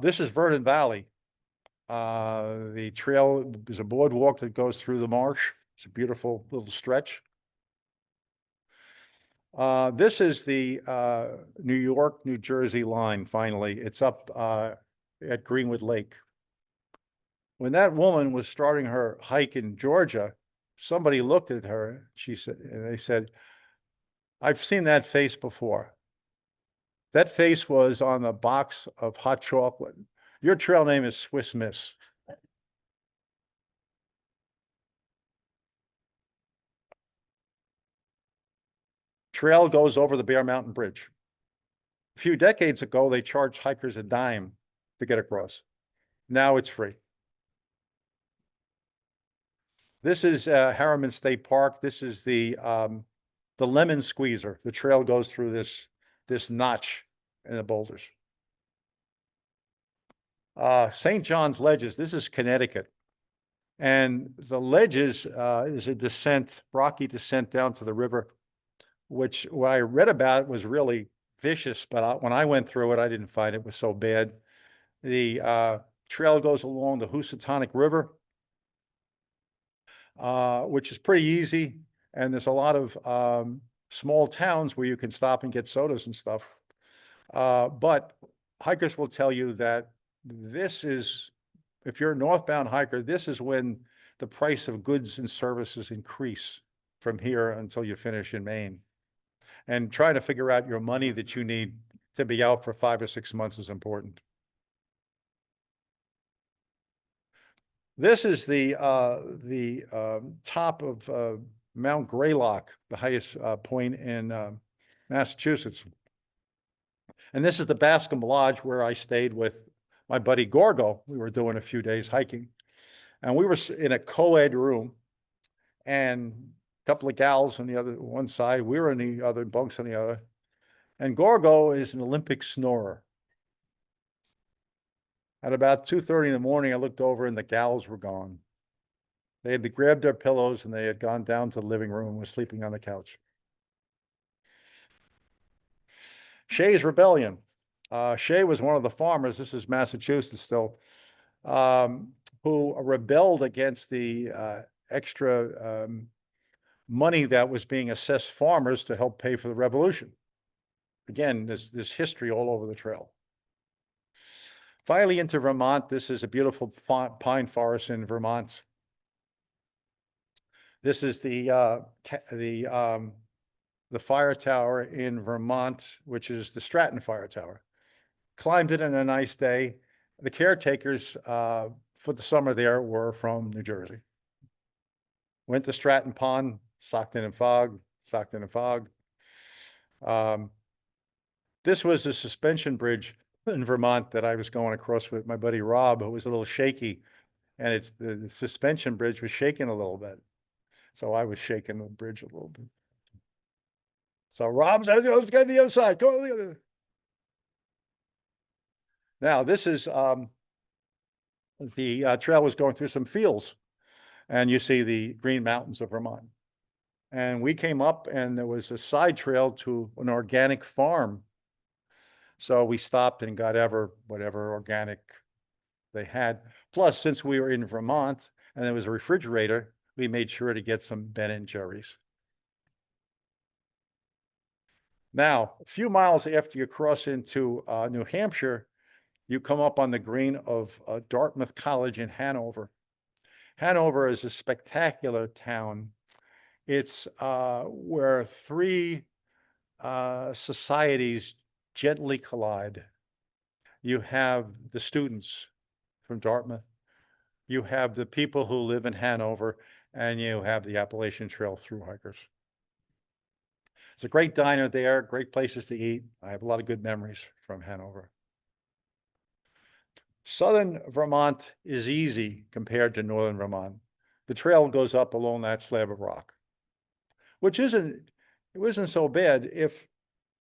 Speaker 2: This is Vernon Valley. The trail is a boardwalk that goes through the marsh. It's a beautiful little stretch. This is the New York, New Jersey line, finally. It's up at Greenwood Lake. When that woman was starting her hike in Georgia, somebody looked at her, and they said, "I've seen that face before." That face was on the box of hot chocolate. Your trail name is Swiss Miss. Trail goes over the Bear Mountain Bridge. A few decades ago, they charged hikers a dime to get across. Now it's free. This is Harriman State Park. This is the lemon squeezer. The trail goes through this notch in the boulders. St. John's Ledges. This is Connecticut. And the ledges is a descent, rocky descent down to the river, which what I read about was really vicious, but when I went through it, I didn't find it was so bad. The trail goes along the Housatonic River, which is pretty easy. And there's a lot of small towns where you can stop and get sodas and stuff. But hikers will tell you that this is, if you're a northbound hiker, this is when the price of goods and services increase from here until you finish in Maine. And trying to figure out your money that you need to be out for 5 or 6 months is important. This is the top of Mount Greylock, the highest point in Massachusetts. And this is the Bascom Lodge where I stayed with my buddy Gorgo. We were doing a few days hiking, and we were in a co-ed room, and a couple of gals on the other one side. We were in the other bunks on the other. And Gorgo is an Olympic snorer. At about 2:30 in the morning, I looked over and the gals were gone. They had grabbed their pillows and they had gone down to the living room and were sleeping on the couch. Shay's Rebellion. Shay was one of the farmers, this is Massachusetts still, who rebelled against the extra money that was being assessed farmers to help pay for the revolution. Again, this history all over the trail. Finally, into Vermont. This is a beautiful pine forest in Vermont. This is the fire tower in Vermont, which is the Stratton Fire Tower. Climbed it on a nice day. The caretakers for the summer there were from New Jersey. Went to Stratton Pond, socked in fog. This was a suspension bridge in Vermont that I was going across with my buddy Rob, who was a little shaky, and the suspension bridge was shaking a little bit. So I was shaking the bridge a little bit. So Rob says, let's get to the other side. Go on the other. Now, this is the trail was going through some fields, and you see the Green Mountains of Vermont. And we came up and there was a side trail to an organic farm. So we stopped and got whatever organic they had. Plus, since we were in Vermont and there was a refrigerator, we made sure to get some Ben & Jerry's. Now, a few miles after you cross into New Hampshire, you come up on the green of Dartmouth College in Hanover. Hanover is a spectacular town. It's where three societies gently collide. You have the students from Dartmouth, you have the people who live in Hanover, and you have the Appalachian Trail through hikers. It's a great diner there, great places to eat. I have a lot of good memories from Hanover. Southern Vermont is easy compared to northern Vermont. The trail goes up along that slab of rock, which isn't so bad if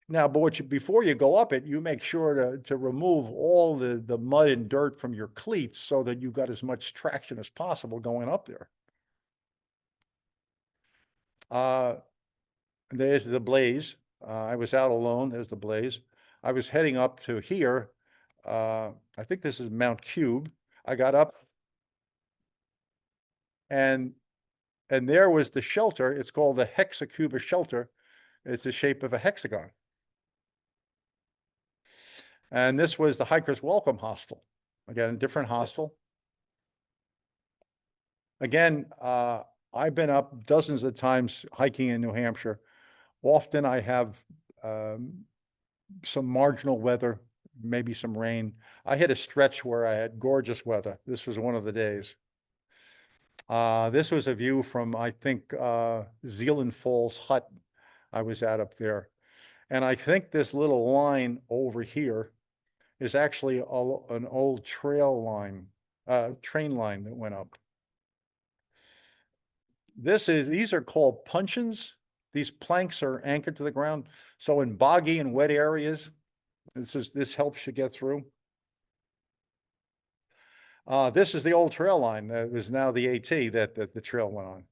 Speaker 2: now, but before you go up it, you make sure to remove all the mud and dirt from your cleats so that you've got as much traction as possible going up there. There's the blaze. I was out alone. There's the blaze. I was heading up to here. I think this is Mount Cube. I got up and there was the shelter. It's called the Hexacuba shelter. It's the shape of a hexagon. And this was the Hiker's Welcome Hostel. Again, a different hostel. Again, I've been up dozens of times hiking in New Hampshire. Often I have some marginal weather, maybe some rain. I hit a stretch where I had gorgeous weather. This was one of the days. This was a view from, I think, Zealand Falls Hut I was at up there. And I think this little line over here is actually an old trail line, train line that went up. These are called puncheons. These planks are anchored to the ground. So in boggy and wet areas, this helps you get through. This is the old trail line. That was now the AT that the trail went on.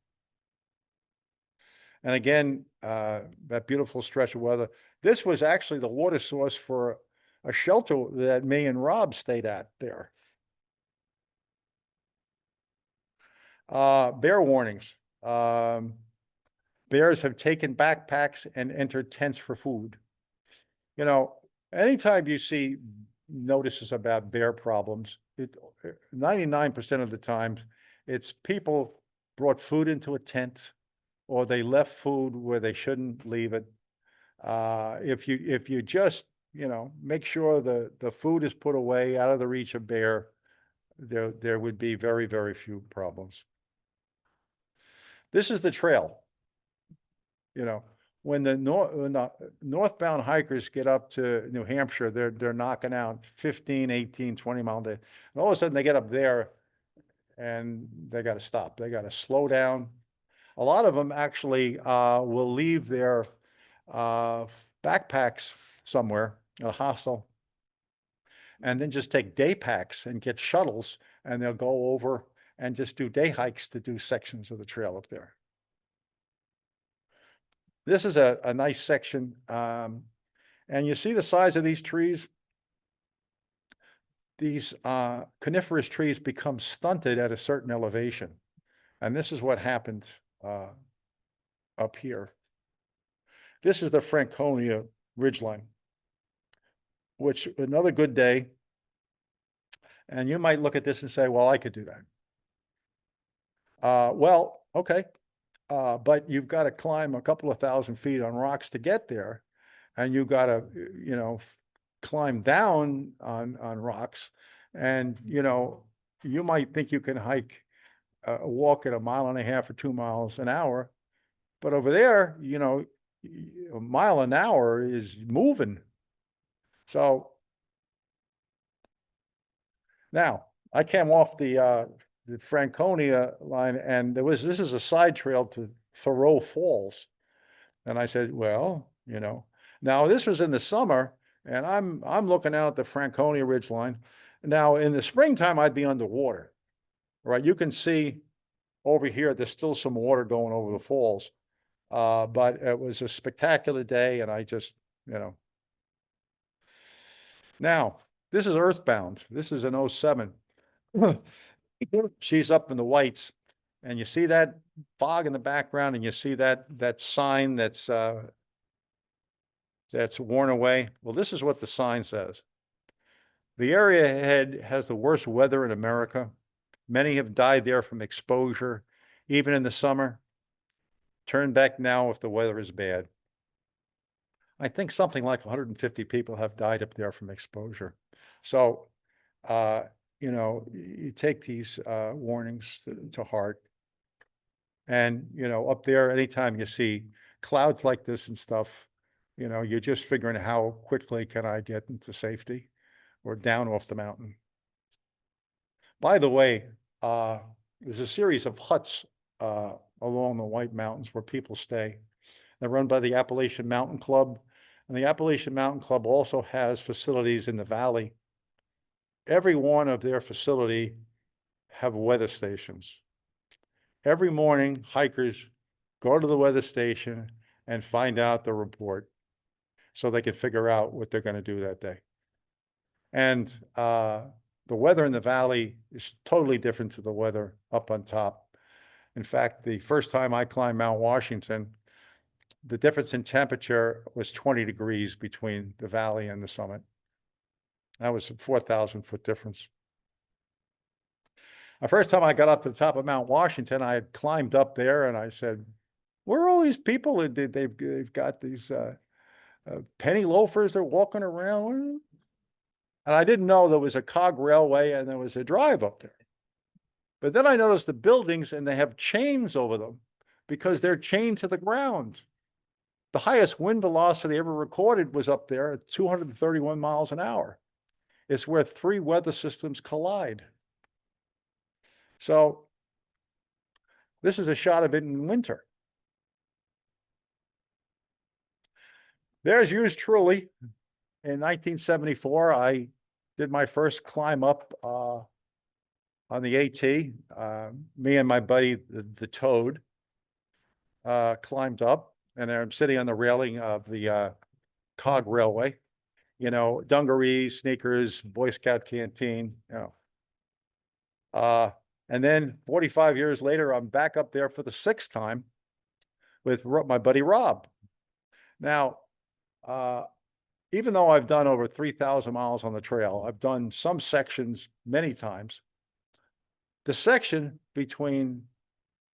Speaker 2: And again, that beautiful stretch of weather. This was actually the water source for a shelter that me and Rob stayed at there. Bear warnings. Bears have taken backpacks and entered tents for food. You know, anytime you see notices about bear problems, 99% of the times it's people brought food into a tent or they left food where they shouldn't leave it. If you just, make sure the food is put away out of the reach of bear, there would be very, very few problems. This is the trail. When the northbound hikers get up to New Hampshire, they're knocking out 15, 18, 20 mile a day. And all of a sudden they get up there and they got to stop. They got to slow down. A lot of them actually will leave their backpacks somewhere at a hostel and then just take day packs and get shuttles and they'll go over and just do day hikes to do sections of the trail up there. This is a nice section. And you see the size of these trees? These coniferous trees become stunted at a certain elevation. And this is what happened up here. This is the Franconia ridgeline, which another good day. And you might look at this and say, well, I could do that. Well, okay. But you've got to climb a couple of thousand feet on rocks to get there. And you've got to, climb down on rocks. And, you might think you can hike, walk at 1.5 miles or 2 miles an hour. But over there, 1 mile an hour is moving. So now I came off the Franconia line and this is a side trail to Thoreau Falls. And I said, well, now this was in the summer and I'm looking out the Franconia ridgeline. Now in the springtime, I'd be underwater, right? You can see over here, there's still some water going over the falls. But it was a spectacular day and I just, Now, this is Earthbound. This is an 07. She's up in the whites and you see that fog in the background and you see that sign that's worn away. Well, this is what the sign says. The area ahead has the worst weather in America. Many have died there from exposure, even in the summer. Turn back now if the weather is bad. I think something like 150 people have died up there from exposure. So, you take these warnings to heart. And, up there, anytime you see clouds like this and stuff, you're just figuring how quickly can I get into safety or down off the mountain. By the way, there's a series of huts along the White Mountains where people stay. They're run by the Appalachian Mountain Club. And the Appalachian Mountain Club also has facilities in the valley. Every one of their facility have weather stations. Every morning, hikers go to the weather station and find out the report so they can figure out what they're going to do that day. And the weather in the valley is totally different to the weather up on top. In fact, the first time I climbed Mount Washington, the difference in temperature was 20 degrees between the valley and the summit. That was a 4,000-foot difference. The first time I got up to the top of Mount Washington, I had climbed up there and I said, where are all these people? They've got these penny loafers, they're walking around. And I didn't know there was a cog railway and there was a drive up there. But then I noticed the buildings and they have chains over them because they're chained to the ground. The highest wind velocity ever recorded was up there at 231 miles an hour. It's where 3 weather systems collide. So this is a shot of it in winter. There's yours truly. In 1974, I did my first climb up on the AT. Me and my buddy, the Toad, climbed up, and I'm sitting on the railing of the cog railway. Dungarees, sneakers, Boy Scout canteen. And then 45 years later, I'm back up there for the 6th time with my buddy Rob. Now, even though I've done over 3,000 miles on the trail, I've done some sections many times. The section between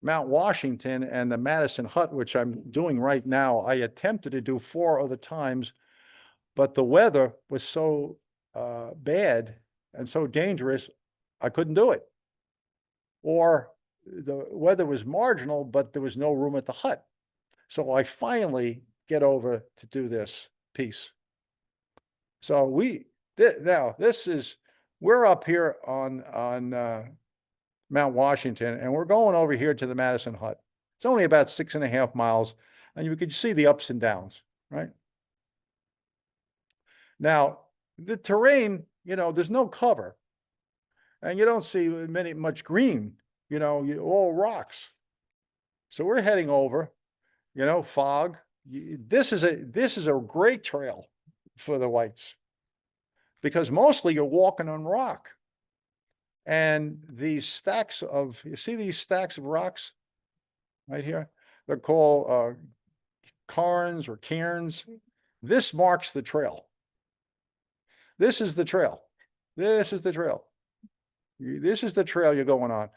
Speaker 2: Mount Washington and the Madison Hut, which I'm doing right now, I attempted to do 4 other times, but the weather was so bad and so dangerous, I couldn't do it. Or the weather was marginal, but there was no room at the hut. So I finally get over to do this piece. So we're up here on Mount Washington, and we're going over here to the Madison Hut. It's only about 6.5 miles, and you could see the ups and downs, right? Now, the terrain, there's no cover, and you don't see much green, all rocks. So we're heading over, fog. This is a great trail for the whites because mostly you're walking on rock. And these stacks you see these stacks of rocks right here? They're called cairns or cairns. This marks the trail. This is the trail. This is the trail. This is the trail you're going on.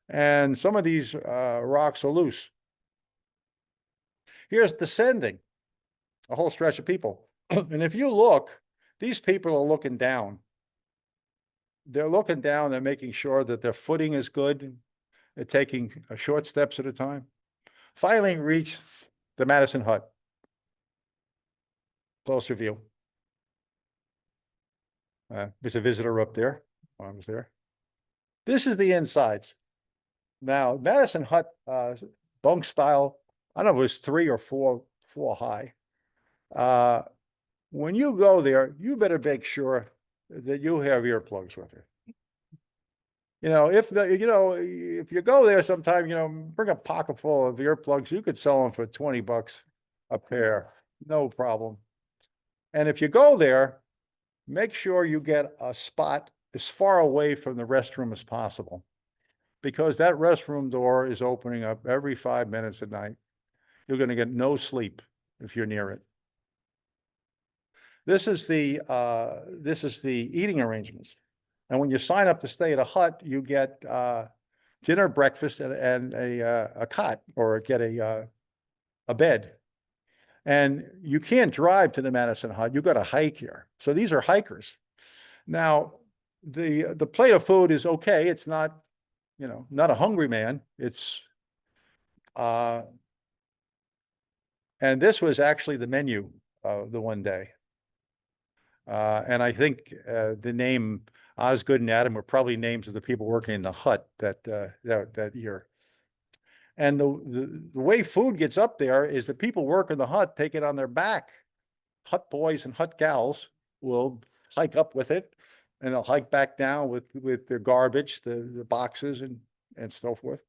Speaker 2: And some of these rocks are loose. Here's descending, a whole stretch of people. And if you look, these people are looking down. They're looking down, they're making sure that their footing is good. They're taking short steps at a time. Finally reached the Madison Hut. Closer view. There's a visitor up there when I was there. This is the insides. Now, Madison Hut, bunk style, I don't know if it was 3 or 4 high. When you go there, you better make sure that you have earplugs with you. If you go there sometime, bring a pocket full of earplugs. You could sell them for $20 a pair, no problem. And if you go there, make sure you get a spot as far away from the restroom as possible, because that restroom door is opening up every 5 minutes at night. You're going to get no sleep if you're near it. This is the eating arrangements. And when you sign up to stay at a hut, you get dinner, breakfast, and a cot, or get a bed. And you can't drive to the Madison Hut. You've got to hike here. So these are hikers. Now, the plate of food is okay. It's not, not a hungry man. It's and this was actually the menu the one day. And I think the name Osgood and Adam were probably names of the people working in the hut that year. And the way food gets up there is the people working the hut take it on their back. Hut boys and hut gals will hike up with it, and they'll hike back down with their garbage, the boxes and so forth.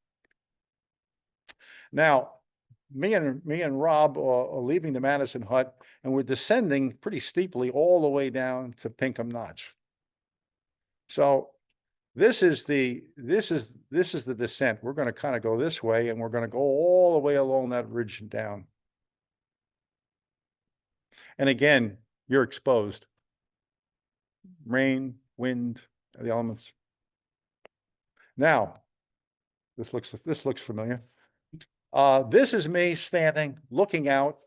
Speaker 2: Now, me and Rob are leaving the Madison Hut, and we're descending pretty steeply all the way down to Pinkham Notch. So this is the descent. We're going to kind of go this way, and we're going to go all the way along that ridge and down. And again, you're exposed. Rain, wind, the elements. Now, this looks familiar. This is me standing, looking out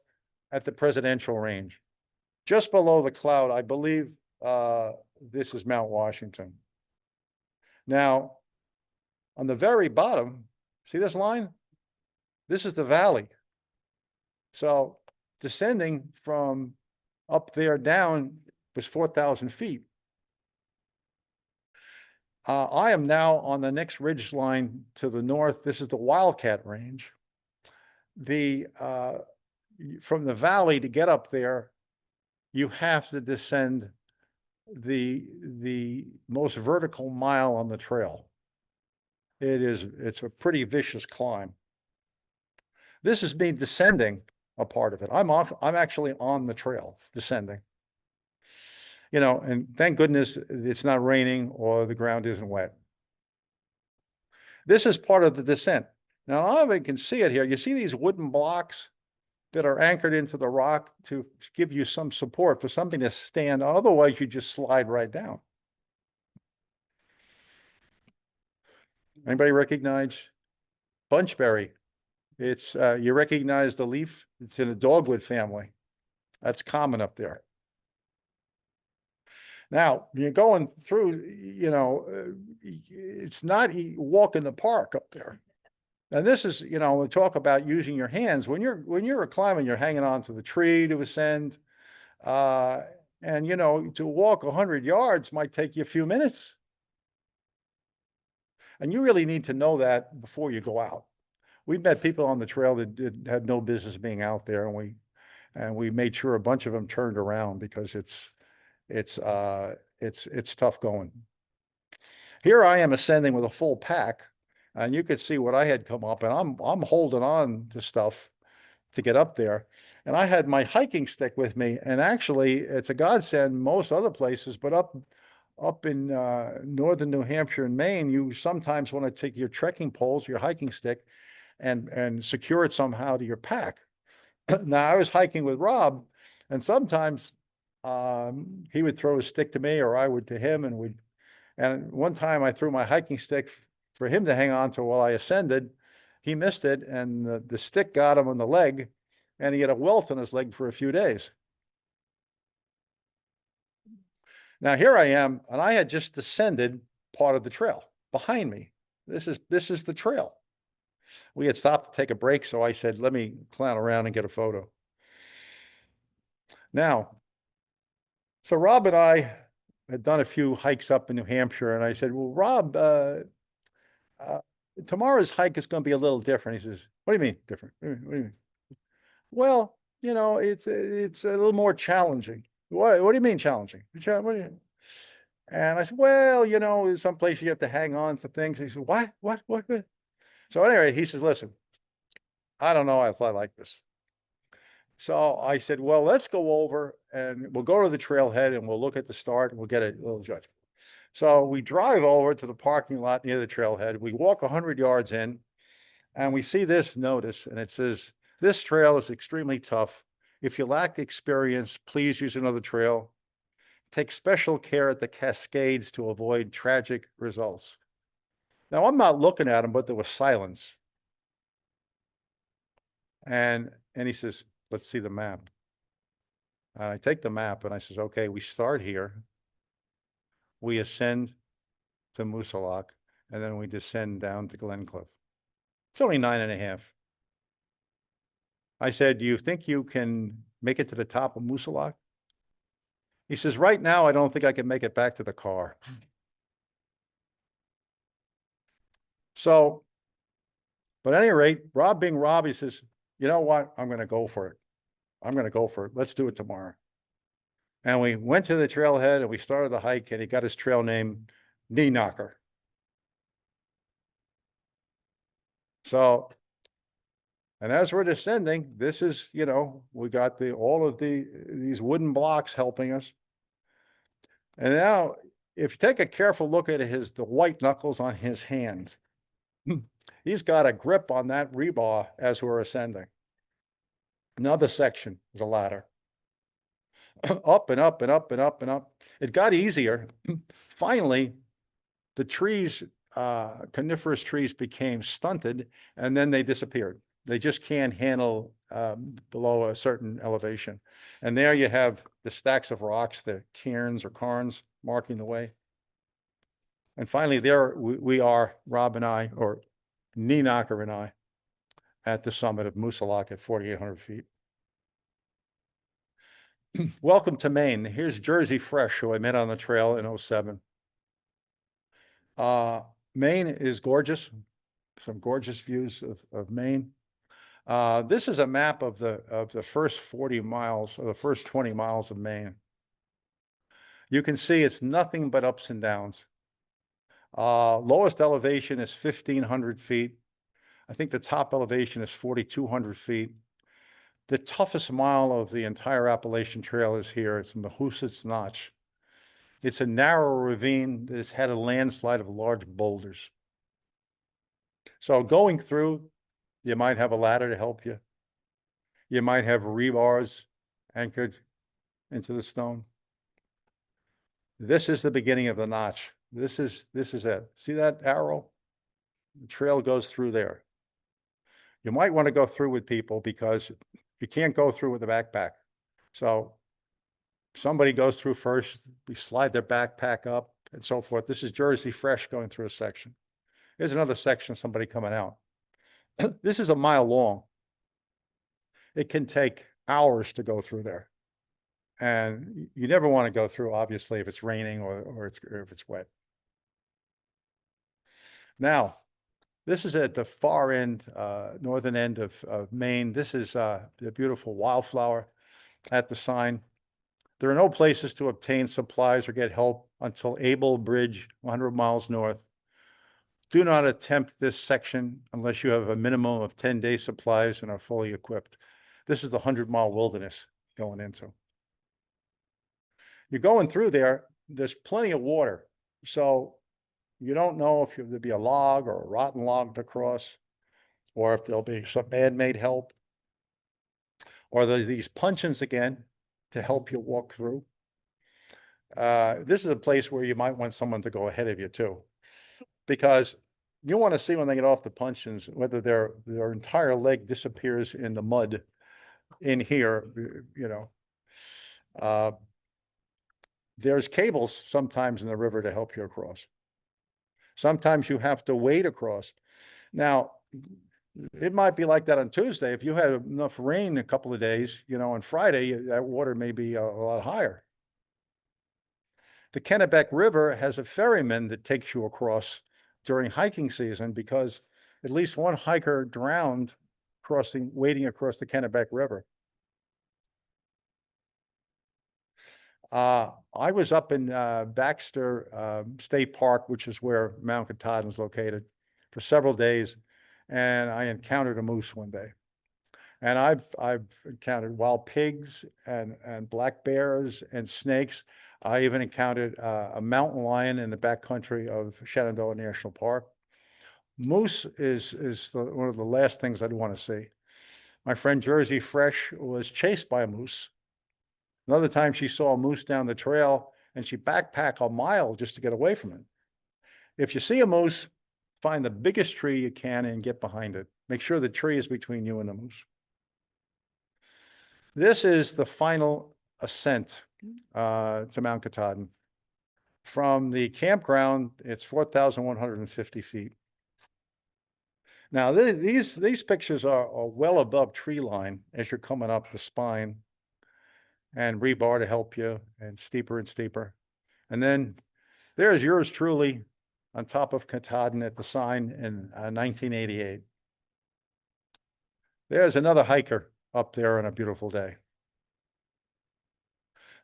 Speaker 2: at the presidential range. Just below the cloud, I believe this is Mount Washington. Now, on the very bottom, see this line? This is the valley. So descending from up there down was 4,000 feet. I am now on the next ridge line to the north. This is the Wildcat Range. From the valley to get up there, you have to descend the most vertical mile on the trail. It's a pretty vicious climb. This is me descending a part of it. I'm actually on the trail descending. And thank goodness it's not raining or the ground isn't wet. This is part of the descent. Now, I don't know if you can see it here. You see these wooden blocks that are anchored into the rock to give you some support for something to stand. Otherwise, you just slide right down. Anybody recognize bunchberry? It's you recognize the leaf? It's in a dogwood family. That's common up there. Now, you're going through, it's not a walk in the park up there. And this is, we talk about using your hands. When you're climbing, you're hanging on to the tree to ascend. And, to walk 100 yards might take you a few minutes. And you really need to know that before you go out. We've met people on the trail that had no business being out there, and we made sure a bunch of them turned around because it's tough going. Here I am ascending with a full pack, and you could see what I had come up, and I'm holding on to stuff to get up there. And I had my hiking stick with me, and actually it's a godsend most other places, but up in northern New Hampshire and Maine, you sometimes want to take your trekking poles, your hiking stick, and secure it somehow to your pack. Now, I was hiking with Rob, and sometimes he would throw a stick to me or I would to him, and one time I threw my hiking stick for him to hang on to while I ascended. He missed it, and the stick got him on the leg, and he had a welt on his leg for a few days. Now here I am, and I had just descended part of the trail behind me. This is the trail. We had stopped to take a break, so I said, let me clown around and get a photo. Now, so Rob and I had done a few hikes up in New Hampshire, and I said, well, Rob, tomorrow's hike is going to be a little different. He says, what do you mean different? What do you mean? Well, it's a little more challenging. What do you mean challenging? And I said, well, some place you have to hang on to things. He said, what? So anyway, he says, listen, I don't know if I like this. So I said, well, let's go over and we'll go to the trailhead and we'll look at the start and we'll get a little judgment. So we drive over to the parking lot near the trailhead. We walk 100 yards in and we see this notice, and it says, this trail is extremely tough. If you lack experience, please use another trail. Take special care at the cascades to avoid tragic results. Now, I'm not looking at him, but there was silence. And he says, let's see the map. And I take the map and I says, okay, we start here. We ascend to Moosalok, and then we descend down to Glencliff. It's only 9.5. I said, do you think you can make it to the top of Moosalok? He says, right now, I don't think I can make it back to the car. So, but at any rate, Rob being Rob, he says, you know what? I'm going to go for it. I'm going to go for it. Let's do it tomorrow. And we went to the trailhead and we started the hike, and he got his trail name Knee Knocker. So, and as we're descending, this is, you know, we got all of these wooden blocks helping us. And now, if you take a careful look at the white knuckles on his hand, he's got a grip on that rebar as we're ascending. Another section is a ladder. Up and up and up and up and up. It got easier. Finally, the trees, coniferous trees became stunted, and then they disappeared. They just can't handle below a certain elevation. And there you have the stacks of rocks, the cairns or cairns marking the way. And finally, there we are, Rob and I, or Knee Knocker and I, at the summit of Moosalok at 4,800 feet. Welcome to Maine. Here's Jersey Fresh, who I met on the trail in 07. Maine is gorgeous. Some gorgeous views of Maine. This is a map of the first 40 miles or the first 20 miles of Maine. You can see it's nothing but ups and downs. Lowest elevation is 1,500 feet. I think the top elevation is 4,200 feet. The toughest mile of the entire Appalachian Trail is here. It's Mahoosutt's Notch. It's a narrow ravine that has had a landslide of large boulders. So going through, you might have a ladder to help you. You might have rebars anchored into the stone. This is the beginning of the notch. This is it. See that arrow? The trail goes through there. You might want to go through with people because you can't go through with a backpack. So somebody goes through first, we slide their backpack up and so forth. This is Jersey Fresh going through a section. Here's another section, somebody coming out. This is a mile long. It can take hours to go through there. And you never want to go through, obviously, if it's raining or if it's wet. Now, this is at the far end, northern end of Maine. This is the beautiful wildflower at the sign. There are no places to obtain supplies or get help until Able Bridge, 100 miles north. Do not attempt this section unless you have a minimum of 10-day supplies and are fully equipped. This is the 100-mile wilderness going into. You're going through there, there's plenty of water. So you don't know if there'll be a log or a rotten log to cross, or if there'll be some man-made help, or there's these puncheons again to help you walk through. This is a place where you might want someone to go ahead of you too, because you want to see when they get off the puncheons, whether their entire leg disappears in the mud in here, you know. There's cables sometimes in the river to help you across. Sometimes you have to wade across. Now, it might be like that on Tuesday. If you had enough rain a couple of days, you know, on Friday, that water may be a lot higher. The Kennebec River has a ferryman that takes you across during hiking season because at least one hiker drowned wading across the Kennebec River. I was up in Baxter State Park, which is where Mount Katahdin is located, for several days, and I encountered a moose one day. And I've encountered wild pigs and black bears and snakes. I even encountered a mountain lion in the backcountry of Shenandoah National Park. Moose is one of the last things I'd want to see. My friend Jersey Fresh was chased by a moose. Another time she saw a moose down the trail and she backpacked a mile just to get away from it. If you see a moose, find the biggest tree you can and get behind it. Make sure the tree is between you and the moose. This is the final ascent to Mount Katahdin. From the campground, it's 4,150 feet. Now, these pictures are well above tree line as you're coming up the spine, and rebar to help you, and steeper. And then there's yours truly on top of Katahdin at the sign in 1988. There's another hiker up there on a beautiful day.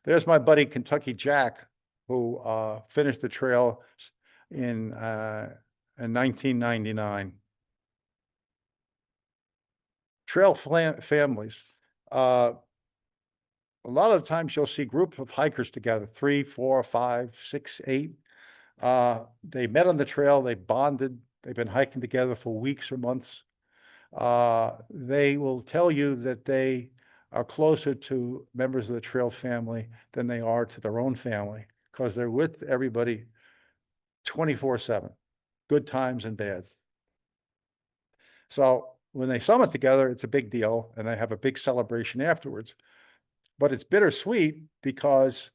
Speaker 2: There's my buddy Kentucky Jack, who finished the trail in 1999. Trail families. A lot of times you'll see groups of hikers together, 3, 4, 5, 6, 8. They met on the trail, they bonded, they've been hiking together for weeks or months. They will tell you that they are closer to members of the trail family than they are to their own family, because they're with everybody 24/7, good times and bad. So when they summit together, it's a big deal, and they have a big celebration afterwards. But it's bittersweet because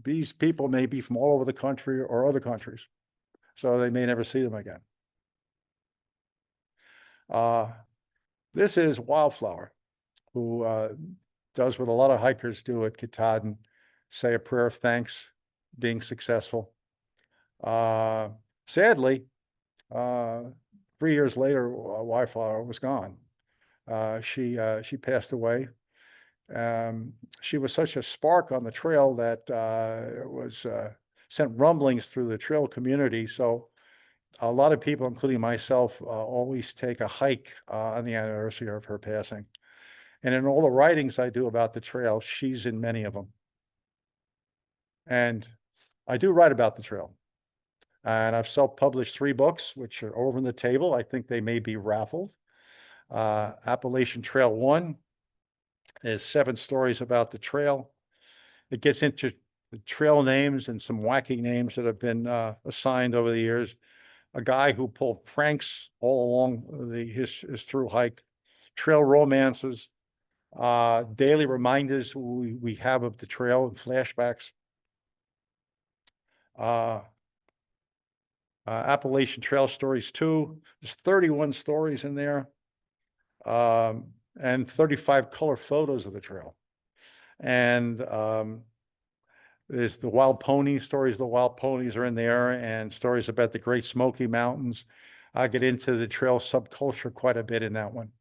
Speaker 2: these people may be from all over the country or other countries, so they may never see them again. This is Wildflower, who does what a lot of hikers do at Katahdin, say a prayer of thanks, being successful. Sadly, 3 years later, Wildflower was gone. She passed away. She was such a spark on the trail that was sent rumblings through the trail community. So a lot of people, including myself, always take a hike on the anniversary of her passing. And in all the writings I do about the trail, she's in many of them. And I do write about the trail. And I've self-published 3 books, which are over on the table. I think they may be raffled. Appalachian Trail 1 is 7 stories about the trail. It gets into the trail names and some wacky names that have been assigned over the years. A guy who pulled pranks all along his through hike, trail romances, daily reminders we have of the trail and flashbacks. Appalachian Trail Stories 2, there's 31 stories in there, and 35 color photos of the trail. And there's the wild pony stories. The wild ponies are in there, and stories about the Great Smoky Mountains. I get into the trail subculture quite a bit in that one.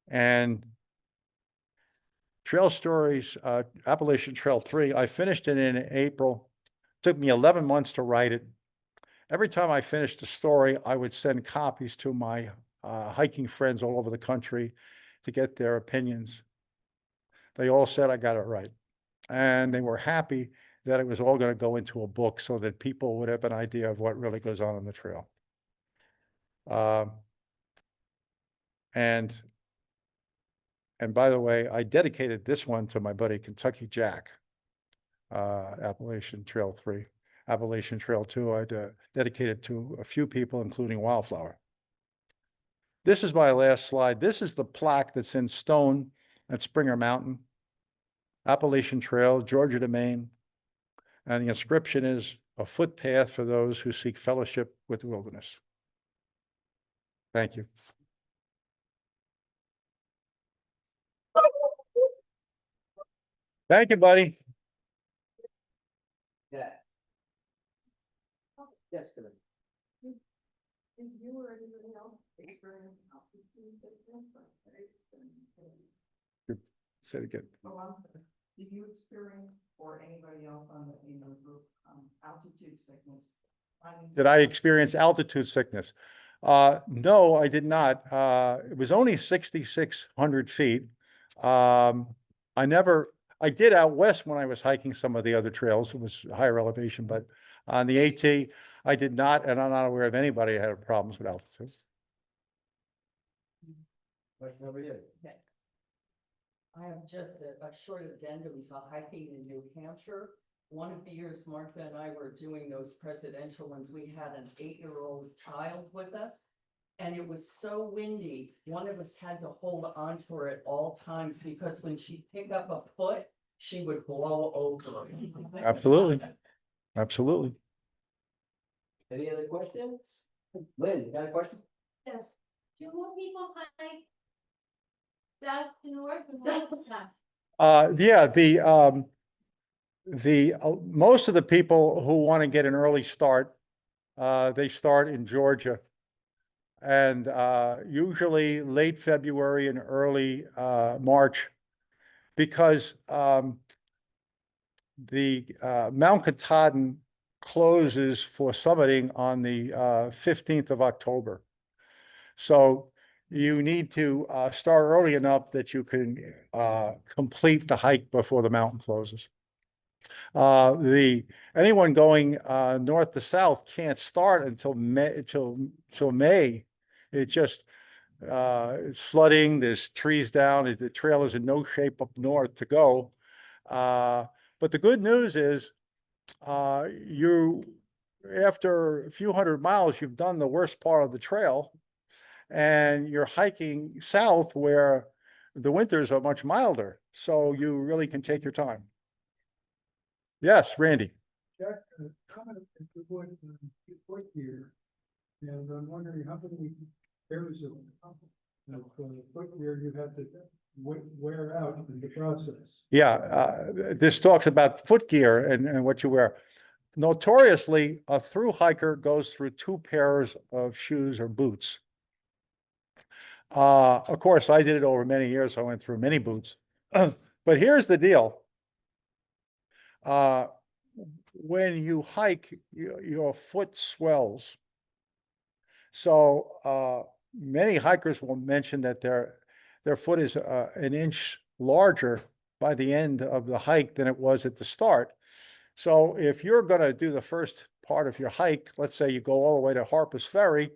Speaker 2: And Trail Stories, Appalachian Trail 3, I finished it in April. It took me 11 months to write it. Every time I finished a story, I would send copies to my hiking friends all over the country to get their opinions. They all said I got it right. And they were happy that it was all going to go into a book so that people would have an idea of what really goes on the trail. And by the way, I dedicated this one to my buddy Kentucky Jack, Appalachian Trail 3. Appalachian Trail 2, I dedicated to a few people, including Wildflower. This is my last slide. This is the plaque that's in stone at Springer Mountain, Appalachian Trail, Georgia to Maine. And the inscription is, "A footpath for those who seek fellowship with the wilderness." Thank you. Thank you, buddy.
Speaker 1: Yeah. Yes, good.
Speaker 3: Did you or anybody else experience altitude sickness?
Speaker 2: Say it again.
Speaker 3: Did you experience, or anybody else on the group, altitude sickness?
Speaker 2: Did I experience altitude sickness? No, I did not. It was only 6,600 feet. I did out west when I was hiking some of the other trails. It was higher elevation, but on the AT, I did not, and I'm not aware of anybody who had problems with altitude.
Speaker 3: I have just a short addendum to hiking in New Hampshire. One of the years Martha and I were doing those presidential ones, we had an 8-year-old child with us. And it was so windy, one of us had to hold on to her at all times because when she'd pick up a foot, she would blow over.
Speaker 2: Absolutely. Absolutely.
Speaker 1: Any other questions? Lynn, you got a question?
Speaker 4: Yes. Do more people hike south to north and north to south?
Speaker 2: Yeah, most of the people who want to get an early start, they start in Georgia. And usually late February and early March, because the Mount Katahdin closes for summiting on the 15th of October. So you need to start early enough that you can complete the hike before the mountain closes. Anyone going north to south can't start until May, till May. It just it's flooding, there's trees down, the trail is in no shape up north to go. But the good news is after a few hundred miles, you've done the worst part of the trail, and you're hiking south where the winters are much milder. So you really can take your time. Yes, Randy.
Speaker 5: Jack, comment if you would, foot gear. And I'm wondering how many pairs of foot gear you have to wear out in the process.
Speaker 2: Yeah, this talks about foot gear and what you wear. Notoriously, a through hiker goes through 2 pairs of shoes or boots. Of course, I did it over many years. I went through many boots. But here's the deal. When you hike, your foot swells. So many hikers will mention that their foot is an inch larger by the end of the hike than it was at the start. So if you're going to do the first part of your hike, let's say you go all the way to Harper's Ferry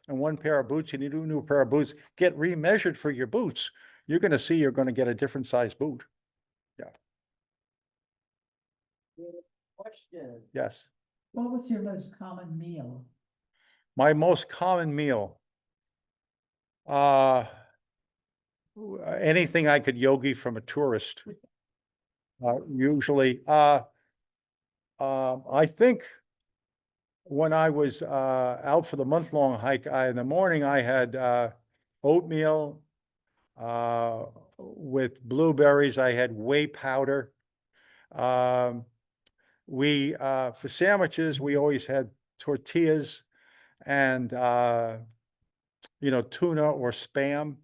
Speaker 2: and 1 pair of boots, and you do a new pair of boots, get remeasured for your boots. You're going to see you're going to get a different size boot. Yeah.
Speaker 1: Question.
Speaker 2: Yes.
Speaker 6: What was your most common meal?
Speaker 2: My most common meal. Anything I could yogi from a tourist. Usually, I think when I was out for the month-long hike, in the morning I had oatmeal with blueberries. I had whey powder. For sandwiches, we always had tortillas and tuna or Spam.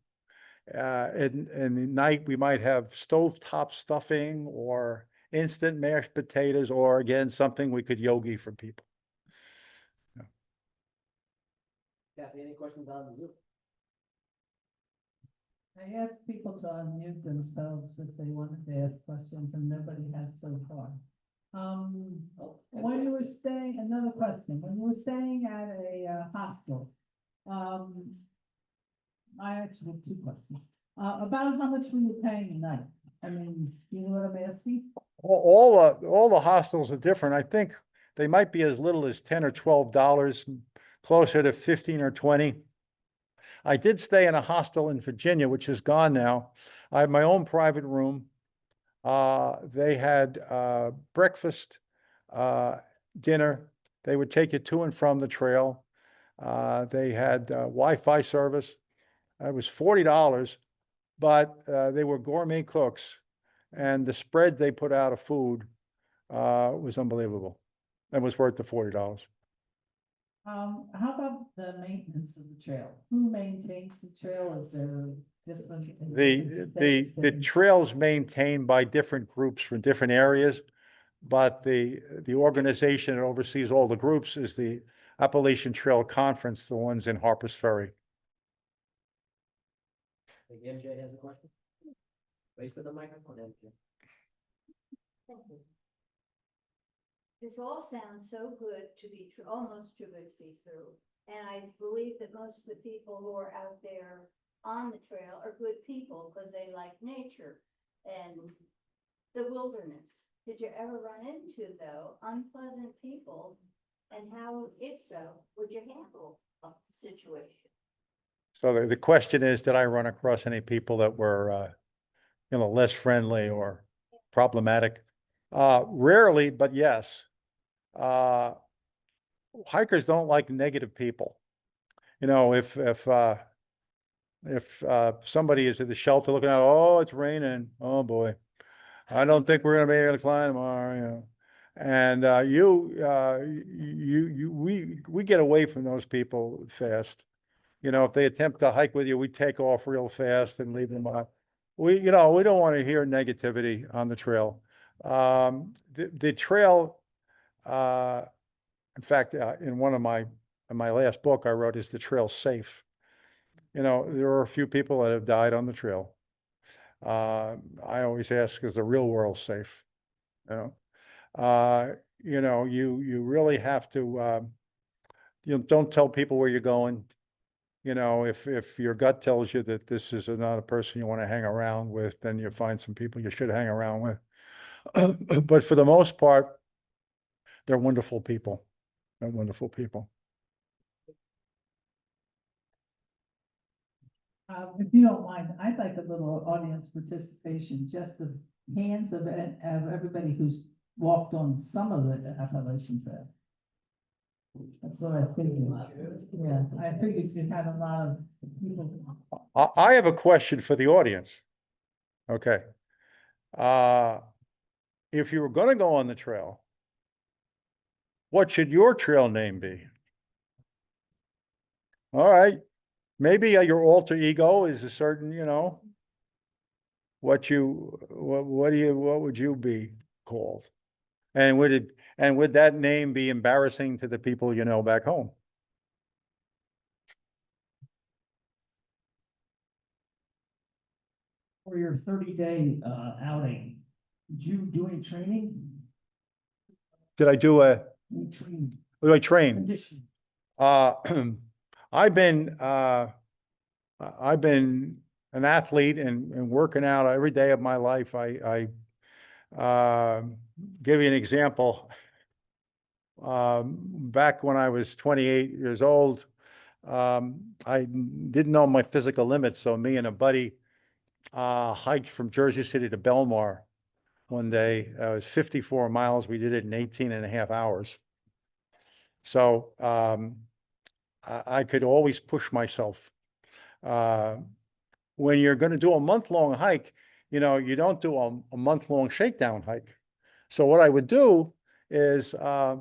Speaker 2: In the night, we might have stovetop stuffing or instant mashed potatoes, or again, something we could yogi for people.
Speaker 1: Kathy, any questions on the Zoom?
Speaker 6: I asked people to unmute themselves if they wanted to ask questions, and nobody has so far. When you were staying, another question, when you were staying at a hostel, I actually have 2 questions. About how much were you paying a night? I mean, you know what I'm asking?
Speaker 2: All the hostels are different. I think they might be as little as $10 or $12, closer to 15 or 20. I did stay in a hostel in Virginia, which is gone now. I had my own private room. They had breakfast, dinner. They would take you to and from the trail. They had Wi-Fi service. It was $40, but they were gourmet cooks, and the spread they put out of food was unbelievable. It was worth the $40.
Speaker 6: How about the maintenance of the trail? Who maintains the trail? Is there different? in different states
Speaker 2: The
Speaker 6: and-
Speaker 2: trail's maintained by different groups from different areas, but the organization that oversees all the groups is the Appalachian Trail Conference, the ones in Harper's Ferry.
Speaker 1: I think MJ has a question. Wait for the microphone, MJ.
Speaker 4: This all sounds so good to be true, almost too good to be true. And I believe that most of the people who are out there on the trail are good people because they like nature. and the wilderness. Did you ever run into, though, unpleasant people? And how, if so, would you handle a situation?
Speaker 2: So the question is, did I run across any people that were, less friendly or problematic? Rarely, but yes. Hikers don't like negative people. If somebody is at the shelter looking out, oh, it's raining, oh boy, I don't think we're gonna be able to climb tomorrow, And we get away from those people fast. If they attempt to hike with you, we take off real fast and leave them on. We don't want to hear negativity on the trail. The trail, in fact, in my last book I wrote, is the trail safe? There are a few people that have died on the trail. I always ask, is the real world safe? You really have to, don't tell people where you're going. If your gut tells you that this is not a person you want to hang around with, then you find some people you should hang around with. But for the most part, they're wonderful people. They're wonderful people.
Speaker 6: If you don't mind, I'd like a little audience participation, just the hands of everybody who's walked on some of the Appalachian Trail. That's what I figured. Yeah, I figured you'd have a lot of people.
Speaker 2: I have a question for the audience. Okay. If you were going to go on the trail, what should your trail name be? All right. Maybe your alter ego is a certain, what would you be called? And would that name be embarrassing to the people you know back home?
Speaker 7: For your 30-day outing, did you do any training?
Speaker 2: Did I do
Speaker 7: Any training?
Speaker 2: I train?
Speaker 7: Conditioning?
Speaker 2: I've been an athlete and working out every day of my life. I give you an example. Back when I was 28 years old, I didn't know my physical limits. So me and a buddy hiked from Jersey City to Belmar one day. It was 54 miles. We did it in 18 and a half hours. So I could always push myself. When you're going to do a month-long hike, you don't do a month-long shakedown hike. So what I would do is,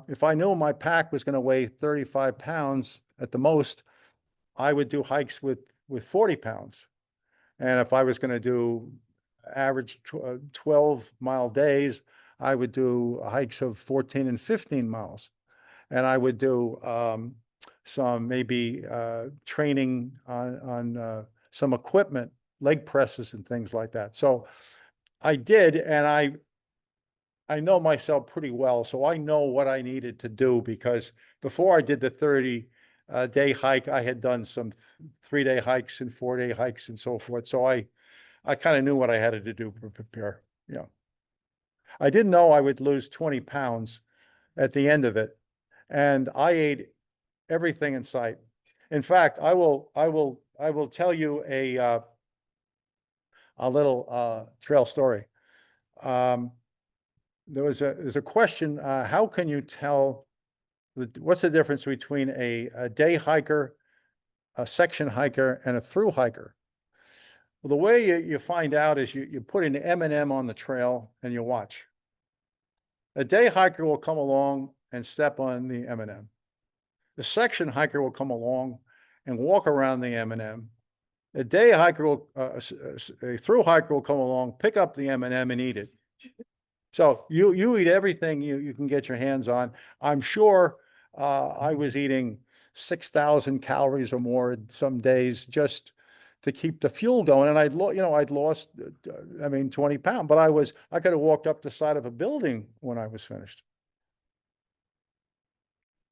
Speaker 2: if I knew my pack was going to weigh 35 pounds at the most, I would do hikes with 40 pounds. And if I was going to do average 12-mile days, I would do hikes of 14 and 15 miles. And I would do some maybe training on some equipment, leg presses and things like that. So I did, and I know myself pretty well, so I know what I needed to do, because before I did the 30-day hike, I had done some 3-day hikes and 4-day hikes and so forth. So I kind of knew what I had to do to prepare. I didn't know I would lose 20 pounds at the end of it, and I ate everything in sight. In fact, I will tell you a little trail story. There's a question, how can you tell what's the difference between a day hiker, a section hiker, and a through hiker? Well, the way you find out is you put an M&M on the trail and you watch. A day hiker will come along and step on the M&M. The section hiker will come along and walk around the M&M. A day hiker a through hiker will come along, pick up the M&M and eat it. So you eat everything you can get your hands on. I'm sure I was eating 6,000 calories or more some days just to keep the fuel going. And I'd lost, 20 pounds, but I could have walked up the side of a building when I was finished.